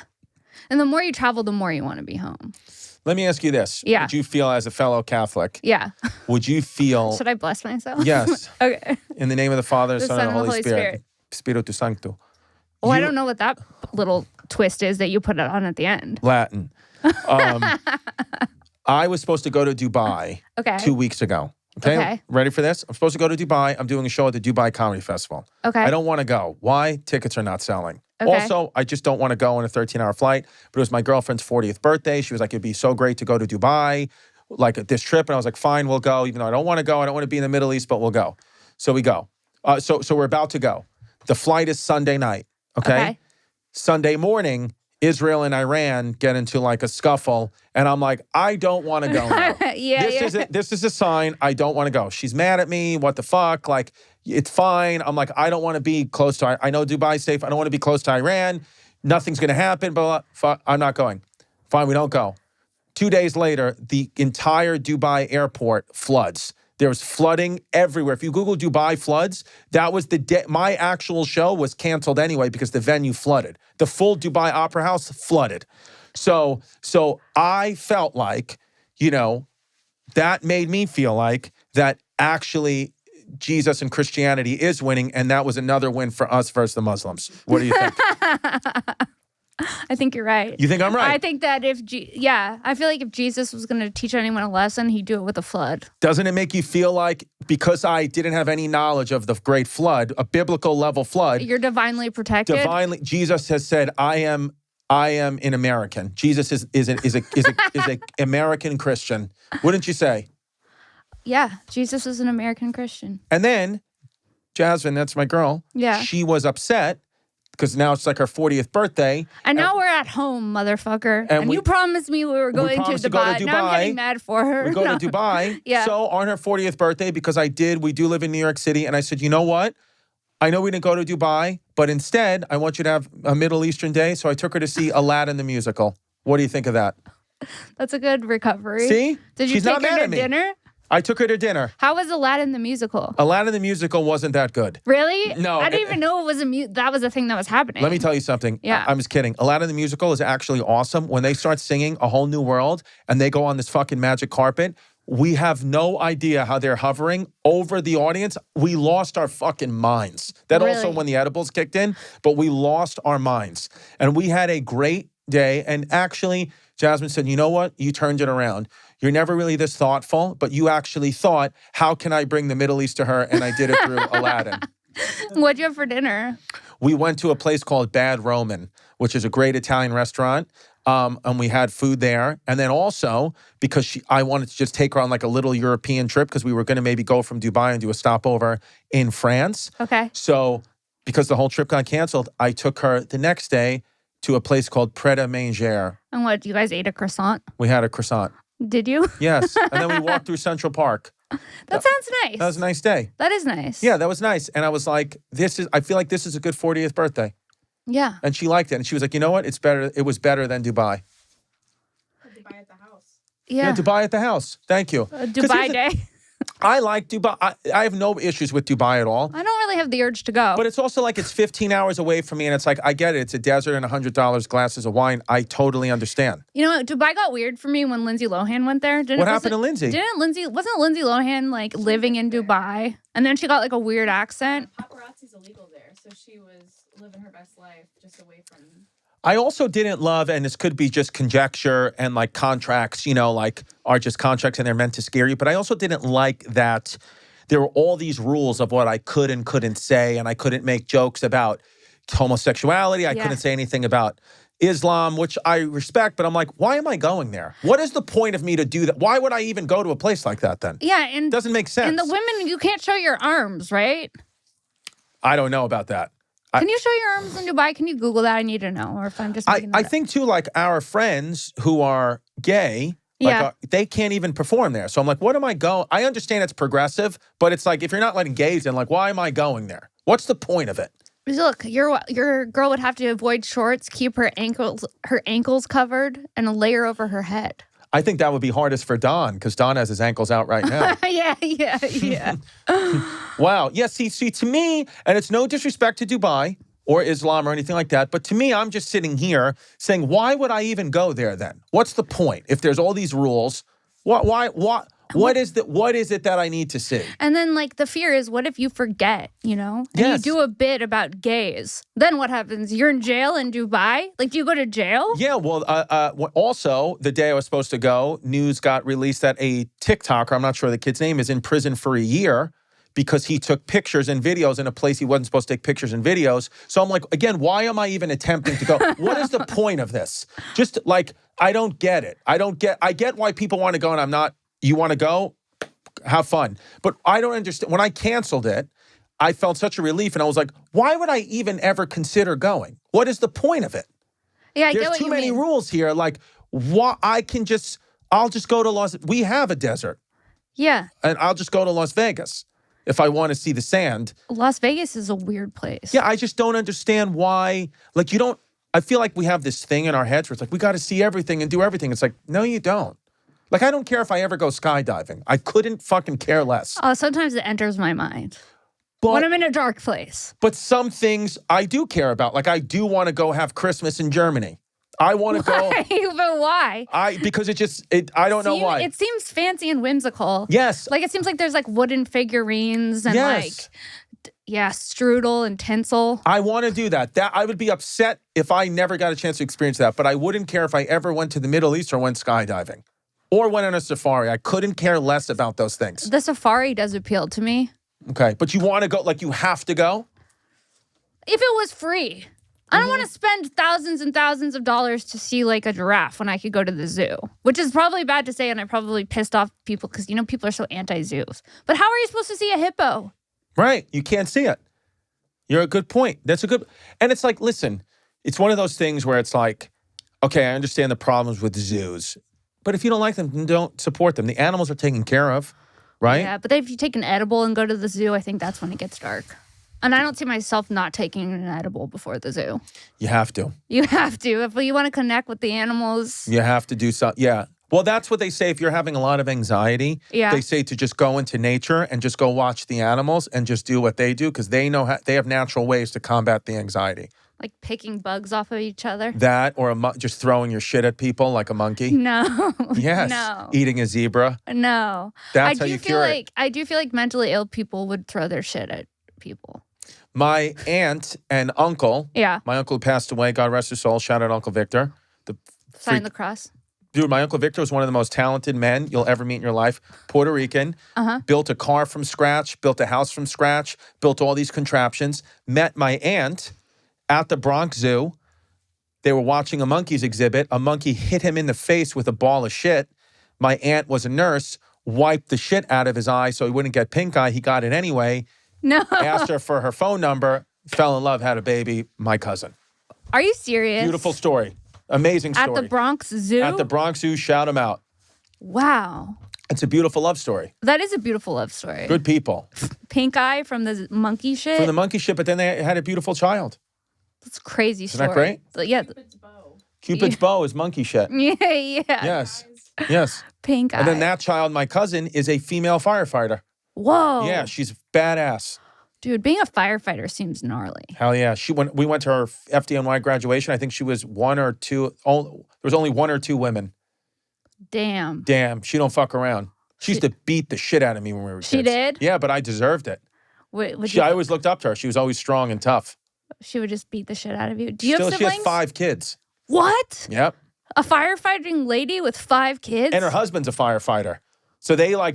And the more you travel, the more you want to be home. Let me ask you this. Yeah. Would you feel, as a fellow Catholic, Yeah. would you feel, Should I bless myself? yes, Okay. in the name of the Father, The Son, and the Holy Spirit, Spiritu Sancto, Well, I You- don't know what that little twist is that you put it on at the end. Latin. I was supposed to go to Dubai Okay. 2 weeks ago. Okay? Okay. Ready for this? I'm supposed to go to Dubai. I'm doing a show at the Dubai Comedy Festival. Okay. I don't want to go. Why? Tickets are not selling. Okay. Also, I just don't want to go on a 13-hour flight. But it was my girlfriend's 40th birthday. She was like, it'd be so great to go to Dubai, like this trip. And I was like, fine, we'll go. Even though I don't want to go. I don't want to be in the Middle East, but we'll go. So we go. So we're about to go. The flight is Sunday night. Okay. Sunday morning, Israel and Iran get into like a scuffle. And I'm like, I don't want to go now. This is a sign I don't want to go. She's mad at me. What the fuck? Like, it's fine. I'm like, I don't want to be close to, I know Dubai's safe. I don't want to be close to Iran. Nothing's going to happen, but I'm not going. Fine, we don't go. 2 days later, the entire Dubai airport floods. There was flooding everywhere. If you Google Dubai floods, that was the day. My actual show was canceled anyway because the venue flooded. The full Dubai Opera House flooded. So I felt like, that made me feel like that actually Jesus and Christianity is winning, and that was another win for us versus the Muslims. What do you think? I think you're right. You think I'm right? I think that I feel like if Jesus was going to teach anyone a lesson, he'd do it with a flood. Doesn't it make you feel like, because I didn't have any knowledge of the great flood, a biblical level flood, You're divinely protected. divinely, Jesus has said, I am an American. Jesus is a American Christian. Wouldn't you say? Yeah, Jesus is an American Christian. And then Jasmine, that's my girl. Yeah. She was upset because now it's like her 40th birthday. And now we're at home, motherfucker. And we- you promised me we were going to promised to go to Dubai. Now I'm Dubai. getting mad for her. We go No. to Dubai. Yeah. So on her 40th birthday, because we do live in New York City, and I said, you know what? I know we didn't go to Dubai, but instead, I want you to have a Middle Eastern day. So I took her to see Aladdin the musical. What do you think of that? That's a good recovery. See? Did you She's take not her mad to at me. dinner? I took her to dinner. How was Aladdin the musical? Aladdin the musical wasn't that good. Really? No, I didn't even know it was that was a thing that was happening. Let me tell you something. Yeah. I'm just kidding. Aladdin the musical is actually awesome. When they start singing A Whole New World and they go on this fucking magic carpet, we have no idea how they're hovering over the audience. We lost our fucking minds. That also Really? when the edibles kicked in, but we lost our minds. And we had a great day. And actually, Jasmine said, you know what? You turned it around. You're never really this thoughtful, but you actually thought, how can I bring the Middle East to her? And I did it through Aladdin. What'd you have for dinner? We went to a place called Bad Roman, which is a great Italian restaurant. And we had food there. And then also, because I wanted to just take her on like a little European trip because we were going to maybe go from Dubai and do a stopover in France. Okay. So because the whole trip got canceled, I took her the next day to a place called Pret a Manger. And what, you guys ate a croissant? We had a croissant. Did you? Yes. And then we walked through Central Park. That sounds nice. That was a nice day. That is nice. Yeah, that was nice. And I was like, I feel like this is a good 40th birthday. Yeah. And she liked it. And she was like, you know what? It's better. It was better than Dubai. Dubai at the house. Yeah. Dubai at the house. Thank you. Dubai day. I like Dubai. I have no issues with Dubai at all. I don't really have the urge to go. But it's also like it's 15 hours away from me. And it's like, I get it. It's a desert and $100 glasses of wine. I totally understand. You know, Dubai got weird for me when Lindsay Lohan went there. What happened to Lindsay? Wasn't Lindsay Lohan like living in Dubai? And then she got like a weird accent. Paparazzi's illegal there, so she was living her best life just away from. I also didn't love, and this could be just conjecture and like contracts, like are just contracts and they're meant to scare you. But I also didn't like that there were all these rules of what I could and couldn't say. And I couldn't make jokes about homosexuality. I couldn't say anything about Islam, which I respect. But I'm like, why am I going there? What is the point of me to do that? Why would I even go to a place like that then? Yeah. And doesn't make sense. And the women, you can't show your arms, right? I don't know about that. Can you show your arms in Dubai? Can you Google that? I need to know. Or if I'm just I think too, like our friends who are gay, they can't even perform there. So I'm like, what am I going? I understand it's progressive, but it's like, if you're not letting gays in, like, why am I going there? What's the point of it? Look, your girl would have to avoid shorts, keep her ankles covered, and a layer over her head. I think that would be hardest for Don because Don has his ankles out right now. Yeah. Wow. Yeah, see, to me, and it's no disrespect to Dubai or Islam or anything like that, but to me, I'm just sitting here saying, why would I even go there then? What's the point? If there's all these rules, what is it that I need to see? And then like the fear is, what if you forget, And you do a bit about gays. Then what happens? You're in jail in Dubai? Like, do you go to jail? Yeah, well, also, the day I was supposed to go, news got released that a TikToker, I'm not sure the kid's name, is in prison for a year because he took pictures and videos in a place he wasn't supposed to take pictures and videos. So I'm like, again, why am I even attempting to go? What is the point of this? Just like, I don't get it. I get why people want to go and I'm not. You want to go? Have fun. But I don't understand. When I canceled it, I felt such a relief. And I was like, why would I even ever consider going? What is the point of it? Yeah, I get There's what too you many mean. rules here. Like, I'll just go to we have a desert. Yeah. And I'll just go to Las Vegas if I want to see the sand. Las Vegas is a weird place. Yeah, I just don't understand why. Like, I feel like we have this thing in our heads where it's like, we got to see everything and do everything. It's like, no, you don't. Like, I don't care if I ever go skydiving. I couldn't fucking care less. Sometimes it enters my mind. But when I'm in a dark place. But some things I do care about. Like, I do want to go have Christmas in Germany. I want to go. But why? Because I don't know why. It seems fancy and whimsical. Yes. Like, it seems like there's like wooden figurines and strudel and tinsel. I want to do that. I would be upset if I never got a chance to experience that. But I wouldn't care if I ever went to the Middle East or went skydiving. Or went on a safari. I couldn't care less about those things. The safari does appeal to me. Okay. But you want to go, like you have to go? If it was free. I don't want to spend thousands and thousands of dollars to see like a giraffe when I could go to the zoo. Which is probably bad to say and I probably pissed off people because, people are so anti-zoos. But how are you supposed to see a hippo? Right. You can't see it. You're a good point. And it's like, listen, it's one of those things where it's like, okay, I understand the problems with zoos. But if you don't like them, then don't support them. The animals are taken care of, right? Yeah, but if you take an edible and go to the zoo, I think that's when it gets dark. And I don't see myself not taking an edible before the zoo. You have to. You have to. If you want to connect with the animals. You have to do something. Yeah. Well, that's what they say. If you're having a lot of anxiety, they say to just go into nature and just go watch the animals and just do what they do because they know they have natural ways to combat the anxiety. Like picking bugs off of each other? That or just throwing your shit at people like a monkey? No. Yes. No. Eating a zebra? No. That's how you cure it. I do feel like mentally ill people would throw their shit at people. My aunt and uncle, my uncle who passed away, God rest his soul, shout out Uncle Victor. Sign the cross. Dude, my Uncle Victor was one of the most talented men you'll ever meet in your life. Puerto Rican, built a car from scratch, built a house from scratch, built all these contraptions. Met my aunt at the Bronx Zoo. They were watching a monkeys exhibit. A monkey hit him in the face with a ball of shit. My aunt was a nurse, wiped the shit out of his eye so he wouldn't get pink eye. He got it anyway. No. Asked her for her phone number, fell in love, had a baby, my cousin. Are you serious? Beautiful story. Amazing story. At the Bronx Zoo? At the Bronx Zoo, shout him out. Wow. It's a beautiful love story. That is a beautiful love story. Good people. Pink eye from the monkey shit? From the monkey shit, but then they had a beautiful child. That's a crazy Isn't story. that great? So, yeah. Cupid's bow. Cupid's bow is monkey shit. Yeah. Yes. Yes. Pink eye. And then that child, my cousin, is a female firefighter. Whoa. Yeah, she's badass. Dude, being a firefighter seems gnarly. Hell yeah. We went to her FDNY graduation. I think she was one or two. There was only one or two women. Damn. Damn, she don't fuck around. She used to beat the shit out of me when we were kids. She did? Yeah, but I deserved it. I always looked up to her. She was always strong and tough. She would just beat the shit out of you. Do you Still, have siblings? she has 5 kids. What? Yep. A firefighting lady with 5 kids? And her husband's a firefighter. So they are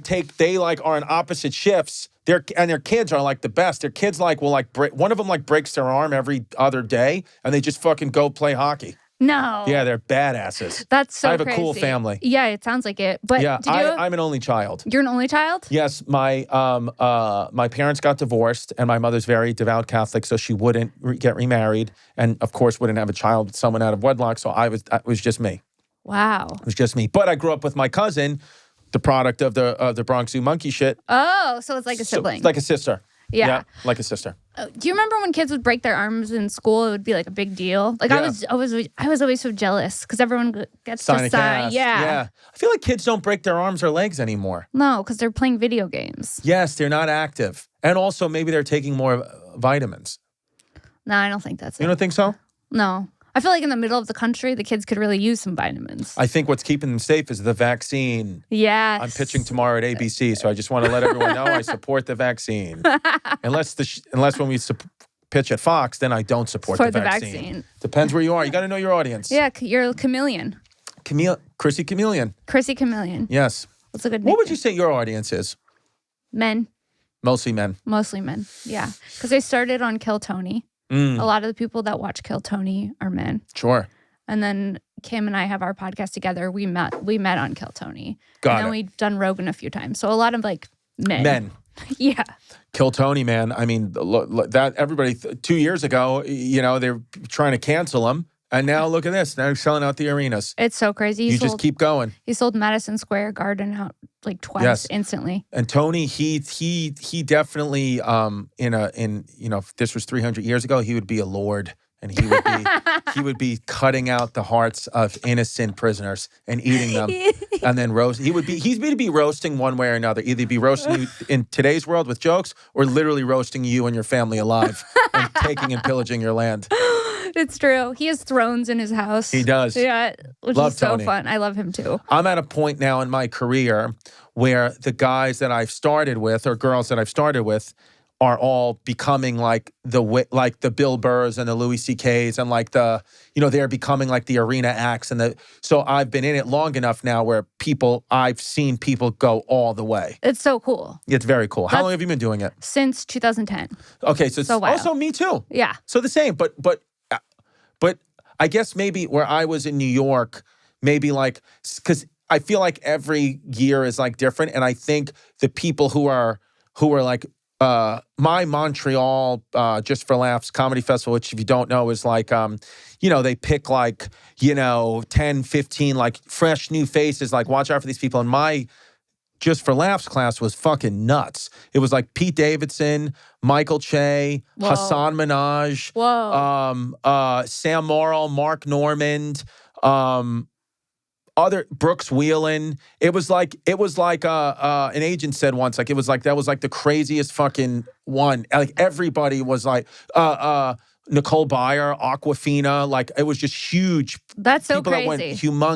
on opposite shifts. Their kids are like the best. Their kids one of them breaks their arm every other day and they just fucking go play hockay. No. Yeah, they're badasses. That's so I have crazy. a cool family. Yeah, it sounds like it. But Yeah, I'm an only child. You're an only child? Yes, my parents got divorced, and my mother's very devout Catholic, so she wouldn't get remarried, and of course wouldn't have a child with someone out of wedlock. So it was just me. Wow. It was just me. But I grew up with my cousin, the product of the Bronx Zoo monkey shit. Oh, so it's like a sibling. Like a sister. Yeah. Like a sister. Do you remember when kids would break their arms in school? It would be like a big deal. Like Yeah. I was always so jealous because everyone gets to A sign. cast. Yeah. I feel like kids don't break their arms or legs anymore. No, because they're playing video games. Yes, they're not active. And also maybe they're taking more vitamins. No, I don't think that's You it. don't think so? No. I feel like in the middle of the country, the kids could really use some vitamins. I think what's keeping them safe is the vaccine. Yes. I'm pitching tomorrow at ABC, so I just want to let everyone know I support the vaccine. Unless when we pitch at Fox, then I don't support the vaccine. Depends where you are. You got to know your audience. Yeah, you're a chameleon. Chrissy Chameleon. Chrissy Chameleon. Yes. That's a good What would nickname. you say your audience is? Men. Mostly men. Mostly men. Yeah. Because I started on Kill Tony. Mm, A lot of the people that watch Kill Tony are men. sure. And then Kim and I have our podcast together. We met on Kill Tony. Got and then it. we've done Rogan a few times. So a lot of like men. Men. Yeah. Kill Tony, man. I mean, that everybody 2 years ago, they're trying to cancel him. And now look at this. Now they're selling out the arenas. It's so crazy. You just keep going. He sold Madison Square Garden out like twice Yes. instantly. And Tony, he definitely if this was 300 years ago, he would be a lord, and he would be cutting out the hearts of innocent prisoners and eating them, and then roast. He's going to be roasting one way or another. Either be roasting you in today's world with jokes, or literally roasting you and your family alive and taking and pillaging your land. It's true. He has thrones in his house. He does. Yeah, which Love is so Tony. fun. I love him too. I'm at a point now in my career where the guys that I've started with or girls that I've started with are all becoming like the Bill Burrs and the Louis C.K.'s and they're becoming like the arena acts so I've been in it long enough now where I've seen people go all the way. It's so cool. It's very cool. How long have you been doing it? Since 2010. Okay, so it's So wow. also me too. Yeah. So the same, but I guess maybe where I was in New York, maybe because I feel like every year is like different, and I think the people who are like my Montreal Just for Laughs Comedy Festival, which if you don't know is like they pick 10, 15 like fresh new faces, like watch out for these people. And my Just for Laughs class was fucking nuts. It was like Pete Davidson, Michael Che, Whoa. Hassan Minaj, Sam Morrill, Mark Normand, other Brooks Wheelan. It was like an agent said once, that was the craziest fucking one. Like everybody was like Nicole Byer, Aquafina, it was just huge. That's so people crazy. that went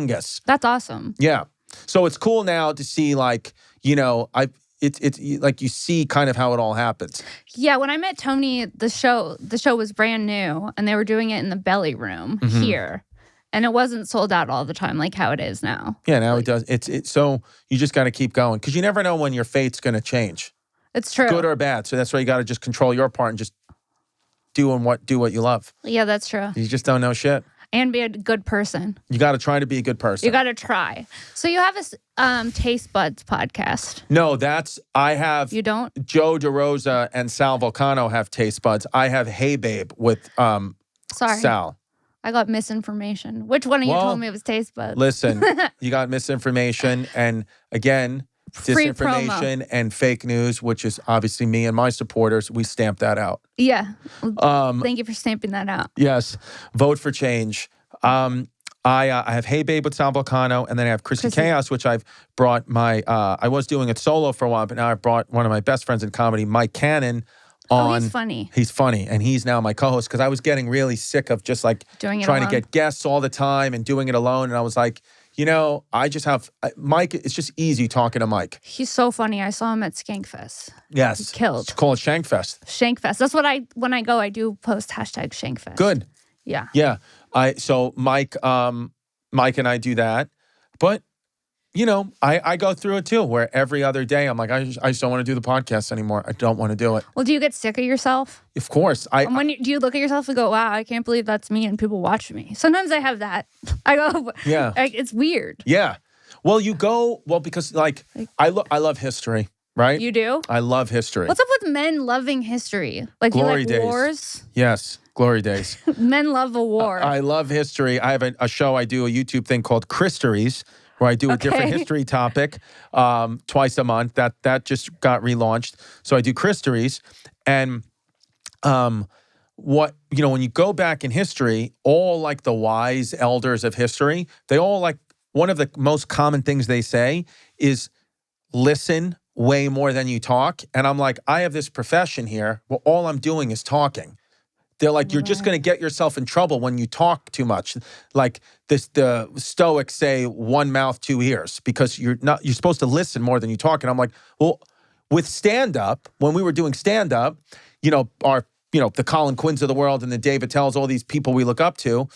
humongous. That's awesome. Yeah. So it's cool now to see it's like you see kind of how it all happens. Yeah, when I met Tony, the show was brand new and they were doing it in the belly room Mm-hmm. here. And it wasn't sold out all the time like how it is now. Yeah, now it does. It's so you just got to keep going because you never know when your fate's going to change, It's true. good or bad. So that's why you got to just control your part and just do what you love. Yeah, that's true. You just don't know shit. And be a good person. You got to try to be a good person. You got to try. So you have a Taste Buds podcast. No, I have You don't? Joe DeRosa and Sal Volcano have Taste Buds. I have Hey Babe with Sorry. Sal. I got misinformation. Which one of you Well, told me it was Taste Buds? Listen, you got misinformation and again, Free disinformation and fake news, which is obviously me and my supporters. We stamp that out. Yeah. Thank you for stamping that out. Yes. Vote for change. I have Hey Babe with Sal Volcano, and then I have Chrissy Chaos, which I've brought I was doing it solo for a while, but now I've brought one of my best friends in comedy, Mike Cannon, on. He's funny. He's funny, and he's now my co-host because I was getting really sick of just like Doing it trying to alone. get guests all the time and doing it alone, and I was like, I just have Mike. It's just easy talking to Mike. He's so funny. I saw him at Skankfest. Yes. Killed. It's called Shenk Fest. Shankfest. That's what when I go, I do post hashtag Shankfest. Good. Yeah. Yeah. So Mike and I do that. But, I go through it too, where every other day I'm like, I just don't want to do the podcast anymore. I don't want to do it. Well, do you get sick of yourself? Of course. And do you look at yourself and go, wow, I can't believe that's me and people watch me? Sometimes I have that. I go, Yeah. It's weird. Yeah. Well, because I love history, right? You do? I love history. What's up with men loving history? Like, Glory you like days. wars? Yes. Glory days. Men love a war. I love history. I have a show, I do a YouTube thing called Christories, where I do a different history topic twice a month. That just got relaunched. So I do Christories. And when you go back in history, all like the wise elders of history, they all like, one of the most common things they say is listen way more than you talk. And I'm like, I have this profession here where all I'm doing is talking. They're like, you're just going to get yourself in trouble when you talk too much. Like the Stoics say, one mouth, two ears, because you're supposed to listen more than you talk. And I'm like, well, with stand-up, when we were doing stand-up, the Colin Quinns of the world and the David Tells, all these people we look up to,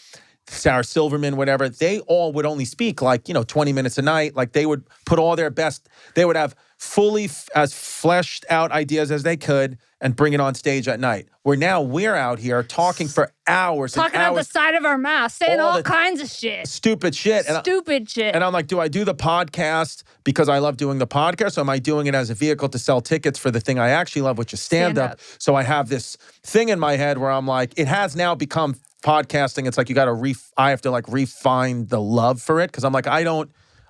Sarah Silverman, whatever, they all would only speak 20 minutes a night. Like they would put all their best, they would have fully as fleshed out ideas as they could and bring it on stage at night. Where now we're out here talking for hours Talking and out the hours. side of our mouth, saying all all the kinds of shit. Stupid shit. And I'm like, do I do the podcast because I love doing the podcast? Or am I doing it as a vehicle to sell tickets for the thing I actually love, which is stand-up? So I have this thing in my head where I'm like, it has now become podcasting. It's like I have to refine the love for it because I'm like,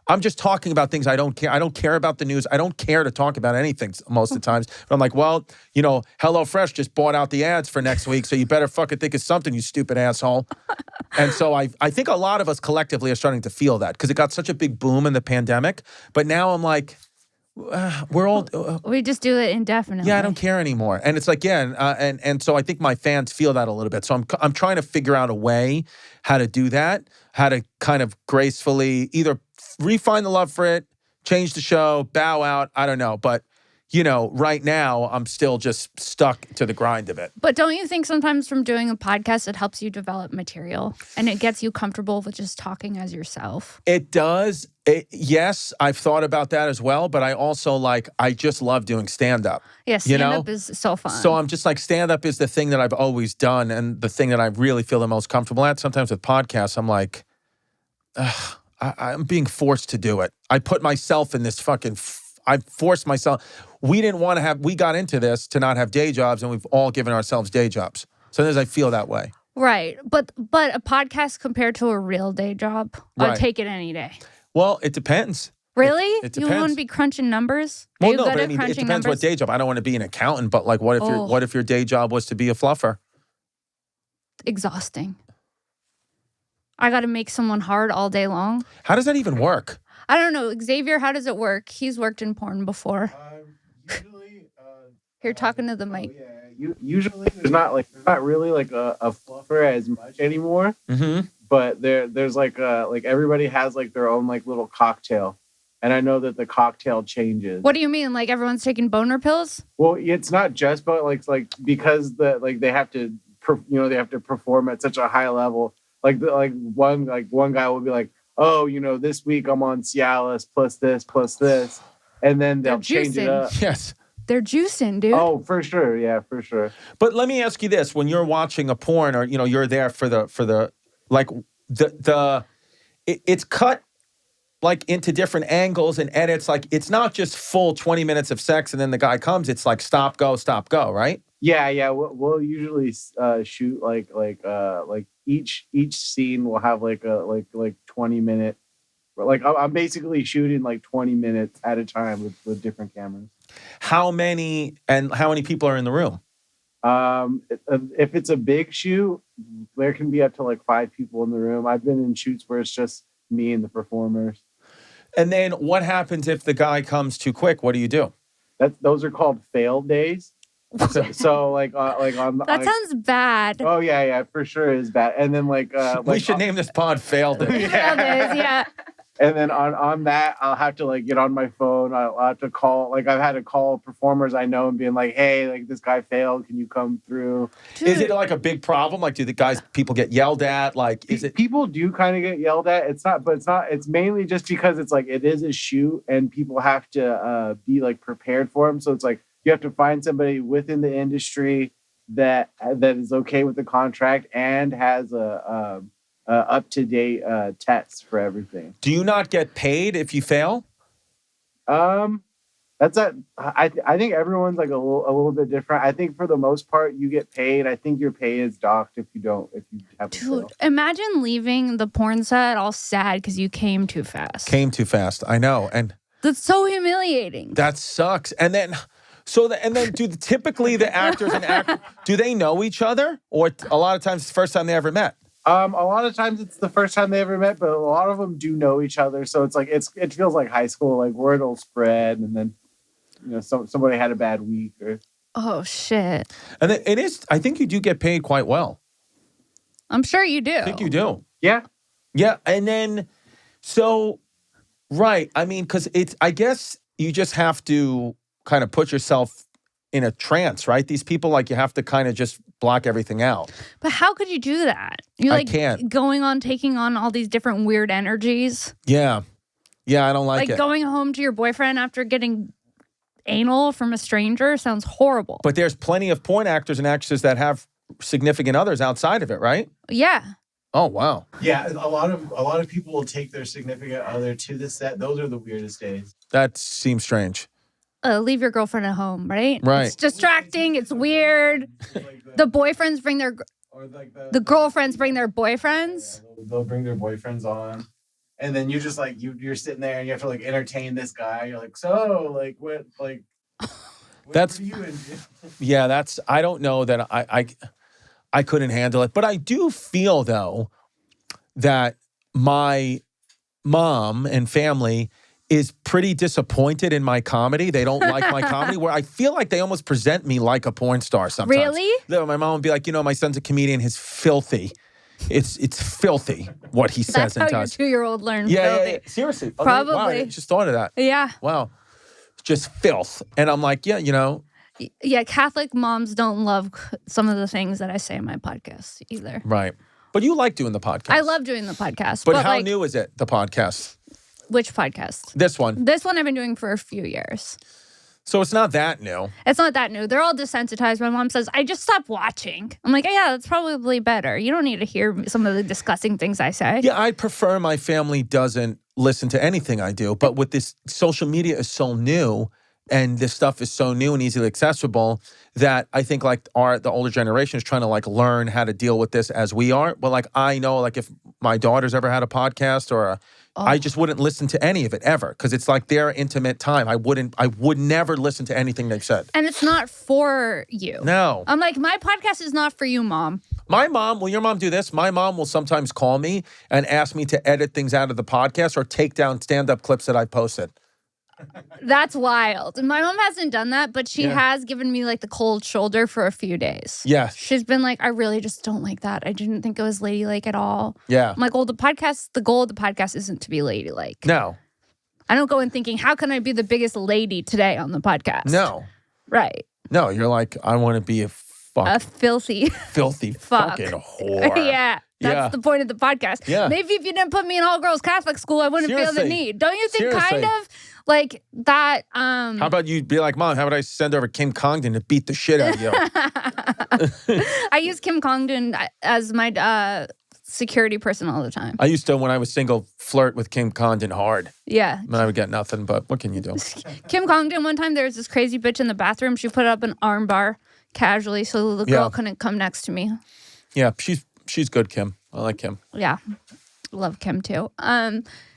I'm just talking about things I don't care. I don't care about the news. I don't care to talk about anything most of the times. But I'm like, well, HelloFresh just bought out the ads for next week, so you better fucking think of something, you stupid asshole. And so I think a lot of us collectively are starting to feel that because it got such a big boom in the pandemic. But now I'm like, we're all... we just do it indefinitely. Yeah, I don't care anymore. And it's like, and so I think my fans feel that a little bit. So I'm trying to figure out a way how to do that, how to kind of gracefully either refine the love for it, change the show, bow out. I don't know. But, right now I'm still just stuck to the grind of it. But don't you think sometimes from doing a podcast, it helps you develop material and it gets you comfortable with just talking as yourself? It does. Yes, I've thought about that as well. But I also I just love doing stand-up. Yeah, stand-up is so fun. So I'm just like, stand-up is the thing that I've always done and the thing that I really feel the most comfortable at. Sometimes with podcasts, I'm like, I'm being forced to do it. I put myself in this I forced myself. We got into this to not have day jobs, and we've all given ourselves day jobs. Sometimes I feel that way. Right. But a podcast compared to a real day job, I'd take it any day. Well, it depends. Really? It You depends. wouldn't be crunching numbers? Are Well, you no, good but at it crunching depends numbers? what day job. I don't want to be an accountant, but what if your day job was to be a fluffer? Exhausting. I got to make someone hard all day long. How does that even work? I don't know. Xavier, how does it work? He's worked in porn before. Usually, You're talking to the mic. Usually there's not really a fluffer as much anymore. Mm-hmm. But there's everybody has their own little cocktail, and I know that the cocktail changes. What do you mean? Like everyone's taking boner pills? Well, it's not just but because they have to they have to perform at such a high level. like one guy will be like, oh, this week I'm on Cialis plus this, and then they'll change it up. Yes. They're juicing, dude. Oh, for sure. Yeah, for sure. But let me ask you this: when you're watching a porn, or you're there for the like it's cut like into different angles and edits. Like it's not just full 20 minutes of sex and then the guy comes. It's like stop, go, right? Yeah. We'll usually shoot like each scene will have like a 20-minute. Like I'm basically shooting like 20 minutes at a time with different cameras. How many people are in the room? If it's a big shoot, there can be up to like 5 people in the room. I've been in shoots where it's just me and the performers. And then what happens if the guy comes too quick? What do you do? Those are called failed days. So like on that sounds bad. Oh yeah, for sure is bad. And then we should name this pod Failed Days. Failed days, yeah. And then on that, I'll have to like get on my phone. I'll have to call. Like I've had to call performers I know and being like, "Hey, like this guy failed. Can you come through?" Dude. Is it like a big problem? Like, do people get yelled at? Like, is it? People do kind of get yelled at. It's not. It's mainly just because it's like it is a shoot and people have to be like prepared for them. So it's like you have to find somebody within the industry that is okay with the contract and has a up-to-date tests for everything. Do you not get paid if you fail? That's I think everyone's like a little bit different. I think for the most part you get paid. I think your pay is docked if you have a fail. Dude, imagine leaving the porn set all sad because you came too fast. I know. And that's so humiliating. that sucks. And then typically the actors and actors, do they know each other? Or a lot of times it's the first time they ever met? A lot of times it's the first time they ever met, but a lot of them do know each other. So it's like it feels like high school. Like word will spread, and then somebody had a bad week or. Oh shit! And it is. I think you do get paid quite well. I'm sure you do. I think you do. Yeah. Yeah, and then right. I mean, because I guess you just have to kind of put yourself in a trance, right? These people, like, you have to kind of just block everything out. But how could you do that? You're like I can't. taking on all these different weird energies. Yeah, I don't like it. Like going home to your boyfriend after getting anal from a stranger sounds horrible. But there's plenty of porn actors and actresses that have significant others outside of it, right? Yeah. Oh, wow. Yeah, a lot of people will take their significant other to the set. Those are the weirdest days. That seems strange. Leave your girlfriend at home, right? Right. It's distracting. It's weird. The boyfriends bring their... the girlfriends bring their boyfriends. Yeah, they'll bring their boyfriends on. And then you just like, you're sitting there and you have to like entertain this guy. You're like, so like, what That's... are you into? Yeah, I don't know that I couldn't handle it. But I do feel, though, that my mom and family is pretty disappointed in my comedy. They don't like my comedy, where I feel like they almost present me like a porn star sometimes. Really? My mom would be like, my son's a comedian. He's filthy. It's filthy what he says and That's does. how your 2-year-old learned. Yeah. Seriously. Probably. Wow, I just thought of that. Yeah. Wow. Just filth. And I'm like, yeah, Yeah, Catholic moms don't love some of the things that I say in my podcast either. Right. But you like doing the podcast. I love doing the podcast. But how new is it, the podcast? Which podcast? This one. This one I've been doing for a few years. So it's not that new. It's not that new. They're all desensitized. My mom says, I just stopped watching. I'm like, yeah, that's probably better. You don't need to hear some of the disgusting things I say. Yeah, I prefer my family doesn't listen to anything I do. But with this, social media is so new and this stuff is so new and easily accessible that I think like the older generation is trying to like learn how to deal with this as we are. But like I know like if my daughter's ever had a podcast or I just wouldn't listen to any of it ever because it's like their intimate time. I would never listen to anything they've said. And it's not for you. No. I'm like, my podcast is not for you, Mom. My mom, will your mom do this? My mom will sometimes call me and ask me to edit things out of the podcast or take down stand-up clips that I posted. That's wild. And my mom hasn't done that, but she has given me like the cold shoulder for a few days. Yes. She's been like, I really just don't like that. I didn't think it was ladylike at all. Yeah. I'm like, well, the goal of the podcast isn't to be ladylike. No. I don't go in thinking, how can I be the biggest lady today on the podcast? No. Right. No, you're like, I want to be a filthy fucking fuck. fucking whore. Yeah. That's Yeah. the point of the podcast. Yeah. Maybe if you didn't put me in all girls Catholic school, I wouldn't feel the Seriously. need. Don't you think kind Seriously. of like that? How about you be like, Mom, how about I send over Kim Congdon to beat the shit out of you? I use Kim Congdon as my security person all the time. I used to, when I was single, flirt with Kim Congdon hard. Yeah. And I would get nothing, but what can you do? Kim Congdon, one time there was this crazy bitch in the bathroom. She put up an arm bar casually so the girl Yeah. couldn't come next to me. Yeah, she's good, Kim. I like Kim. Yeah. Love Kim too.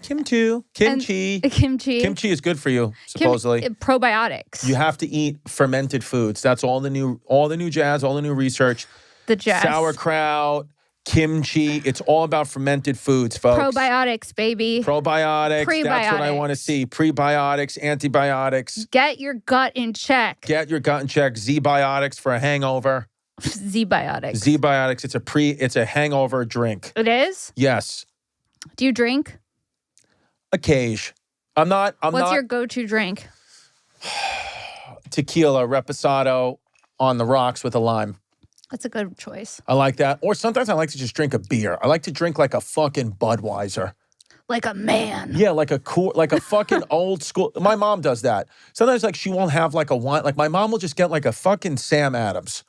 Kim too. Kimchi. Kimchi. Kimchi is good for you, supposedly. Probiotics. You have to eat fermented foods. That's all the new jazz, all the new research. The jazz. Sauerkraut, kimchi. It's all about fermented foods, folks. Probiotics, baby. Probiotics. That's what I Prebiotics. want to see. Prebiotics, antibiotics. Get your gut in check. Get your gut in check. Z-biotics for a hangover. Z-biotics. Z-biotics. It's a hangover drink. It is? Yes. Do you drink? Occasion. I'm not What's your go-to drink? tequila reposado on the rocks with a lime. That's a good choice. I like that. Or sometimes I like to just drink a beer. I like to drink like a fucking Budweiser. Like a man. Yeah, like a fucking old school. My mom does that. Sometimes like she won't have like a wine. Like my mom will just get like a fucking Sam Adams.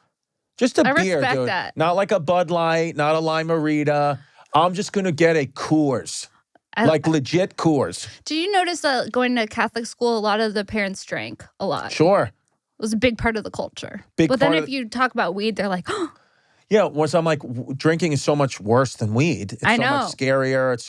Just a I beer, respect dude. that. Not like a Bud Light, not a Lime-A-Rita. I'm just going to get a Coors. Like legit Coors. Do you notice that going to Catholic school, a lot of the parents drank a lot? Sure. It was a big part of the culture. Big but then part if of- you talk about weed, they're like, oh, Yeah, once I'm like, drinking is so much worse than weed. It's I so know. much scarier. It's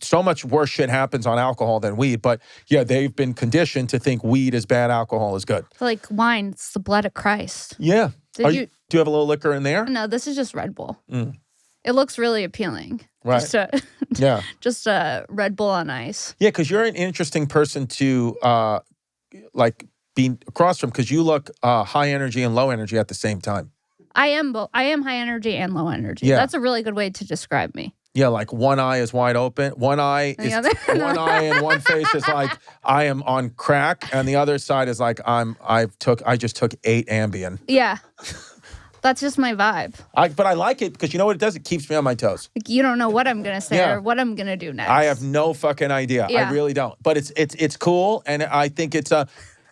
so much worse shit happens on alcohol than weed. But yeah, they've been conditioned to think weed is bad, alcohol is good. like wine, it's the blood of Christ. Yeah. Did Do you have a little liquor in there? No, this is just Red Bull. It looks really appealing. Right. Yeah. Just a Red Bull on ice. Yeah, because you're an interesting person to like be across from, because you look high energy and low energy at the same time. I am high energy and low energy. Yeah. That's a really good way to describe me. Yeah, like one eye is wide open. One eye And is the other- one eye and one face is like I am on crack, and the other side is like I just took 8 Ambien. Yeah. That's just my vibe. But I like it because you know what it does? It keeps me on my toes. Like, you don't know what I'm gonna say Yeah. or what I'm gonna do next. I have no fucking idea. Yeah. I really don't. But it's cool, and I think it's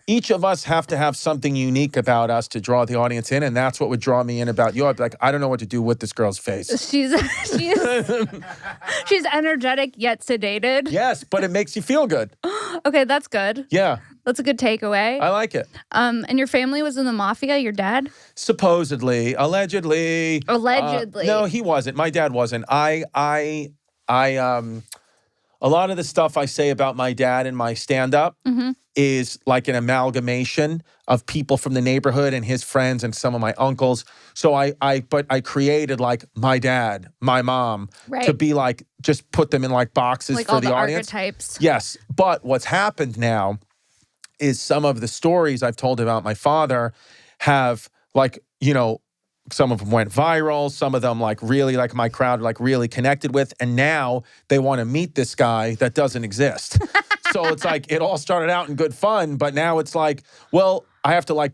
each of us have to have something unique about us to draw the audience in, and that's what would draw me in about you. I'd be like, I don't know what to do with this girl's face. She's energetic yet sedated. Yes, but it makes you feel good. Okay, that's good. Yeah, That's a good takeaway. I like it. And your family was in the mafia, your dad? Supposedly, allegedly. Allegedly. No, he wasn't. My dad wasn't. A lot of the stuff I say about my dad in my stand-up is like an amalgamation of people from the neighborhood and his friends and some of my uncles. So I created like my dad, my mom, Right. to be like, just put them in like boxes Like for all the the audience. archetypes. Yes. But what's happened now is some of the stories I've told about my father have like, you know, some of them went viral. Some of them like really like my crowd like really connected with. And now they want to meet this guy that doesn't exist. So it's like it all started out in good fun. But now it's like, well, I have to like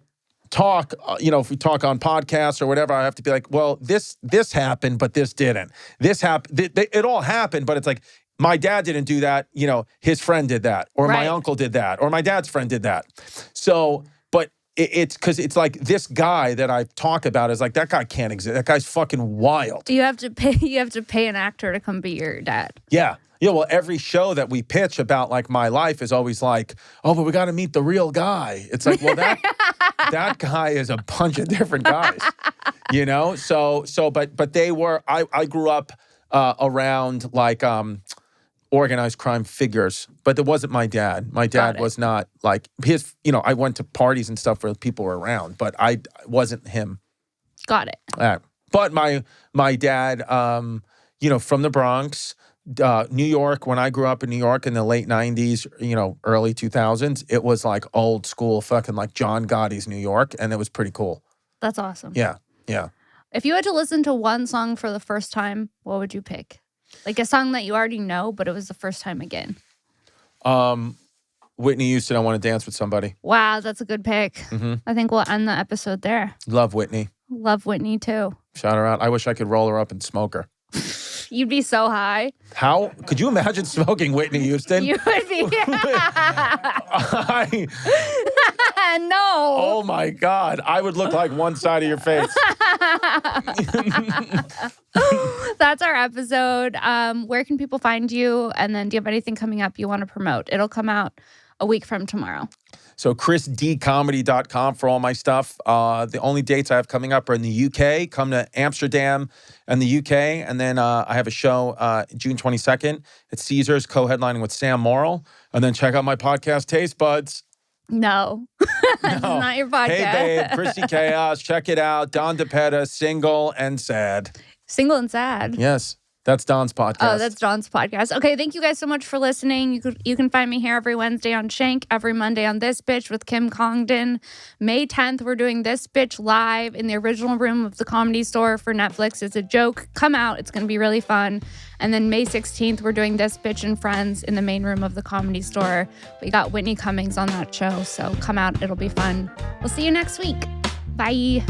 talk, if we talk on podcasts or whatever, I have to be like, well, this happened, but this didn't. This happened. It all happened, but it's like, my dad didn't do that. You know, his friend did that, or my Right. uncle did that, or my dad's friend did that. So, but it's because it's like this guy that I talk about is like, that guy can't exist. That guy's fucking wild. You have to pay an actor to come be your dad. Yeah. Yeah, well, every show that we pitch about like my life is always like, oh, but we got to meet the real guy. It's like, well, that guy is a bunch of different guys, you know? But they were, I grew up around like organized crime figures, but it wasn't my dad. My dad it. was not like his, I went to parties and stuff where people were around, but I wasn't him. Got it. But my dad, from the Bronx, New York, when I grew up in New York in the late 90s, early 2000s, it was like old school fucking like John Gotti's New York, and it was pretty cool. That's awesome. Yeah, yeah. If you had to listen to one song for the first time, what would you pick? Like a song that you already know, but it was the first time again. Whitney Houston, I Want to Dance with Somebody. Wow, that's a good pick. Mm-hmm. I think we'll end the episode there. Love Whitney. Love Whitney too. Shout her out. I wish I could roll her up and smoke her. You'd be so high. How could you imagine smoking Whitney Houston? You would be. No. Oh my God. I would look like one side of your face. That's our episode. Where can people find you? And then do you have anything coming up you want to promote? It'll come out a week from tomorrow. So chrisdcomedy.com for all my stuff. The only dates I have coming up are in the UK. Come to Amsterdam and the UK. And then I have a show June 22nd at Caesars, co-headlining with Sam Morrill. And then check out my podcast, Taste Buds. No. That's not your podcast. Hey, babe, Chrissy Chaos. Check it out. Don DePetta, single and sad. Single and sad. Yes. That's Don's podcast. Oh, that's Don's podcast. Okay, thank you guys so much for listening. You can find me here every Wednesday on Shenk, every Monday on This Bitch with Kim Congdon. May 10th, we're doing This Bitch live in the original room of the Comedy Store for Netflix. It's a joke. Come out. It's going to be really fun. And then May 16th, we're doing This Bitch and Friends in the main room of the Comedy Store. We got Whitney Cummings on that show, so come out. It'll be fun. We'll see you next week. Bye.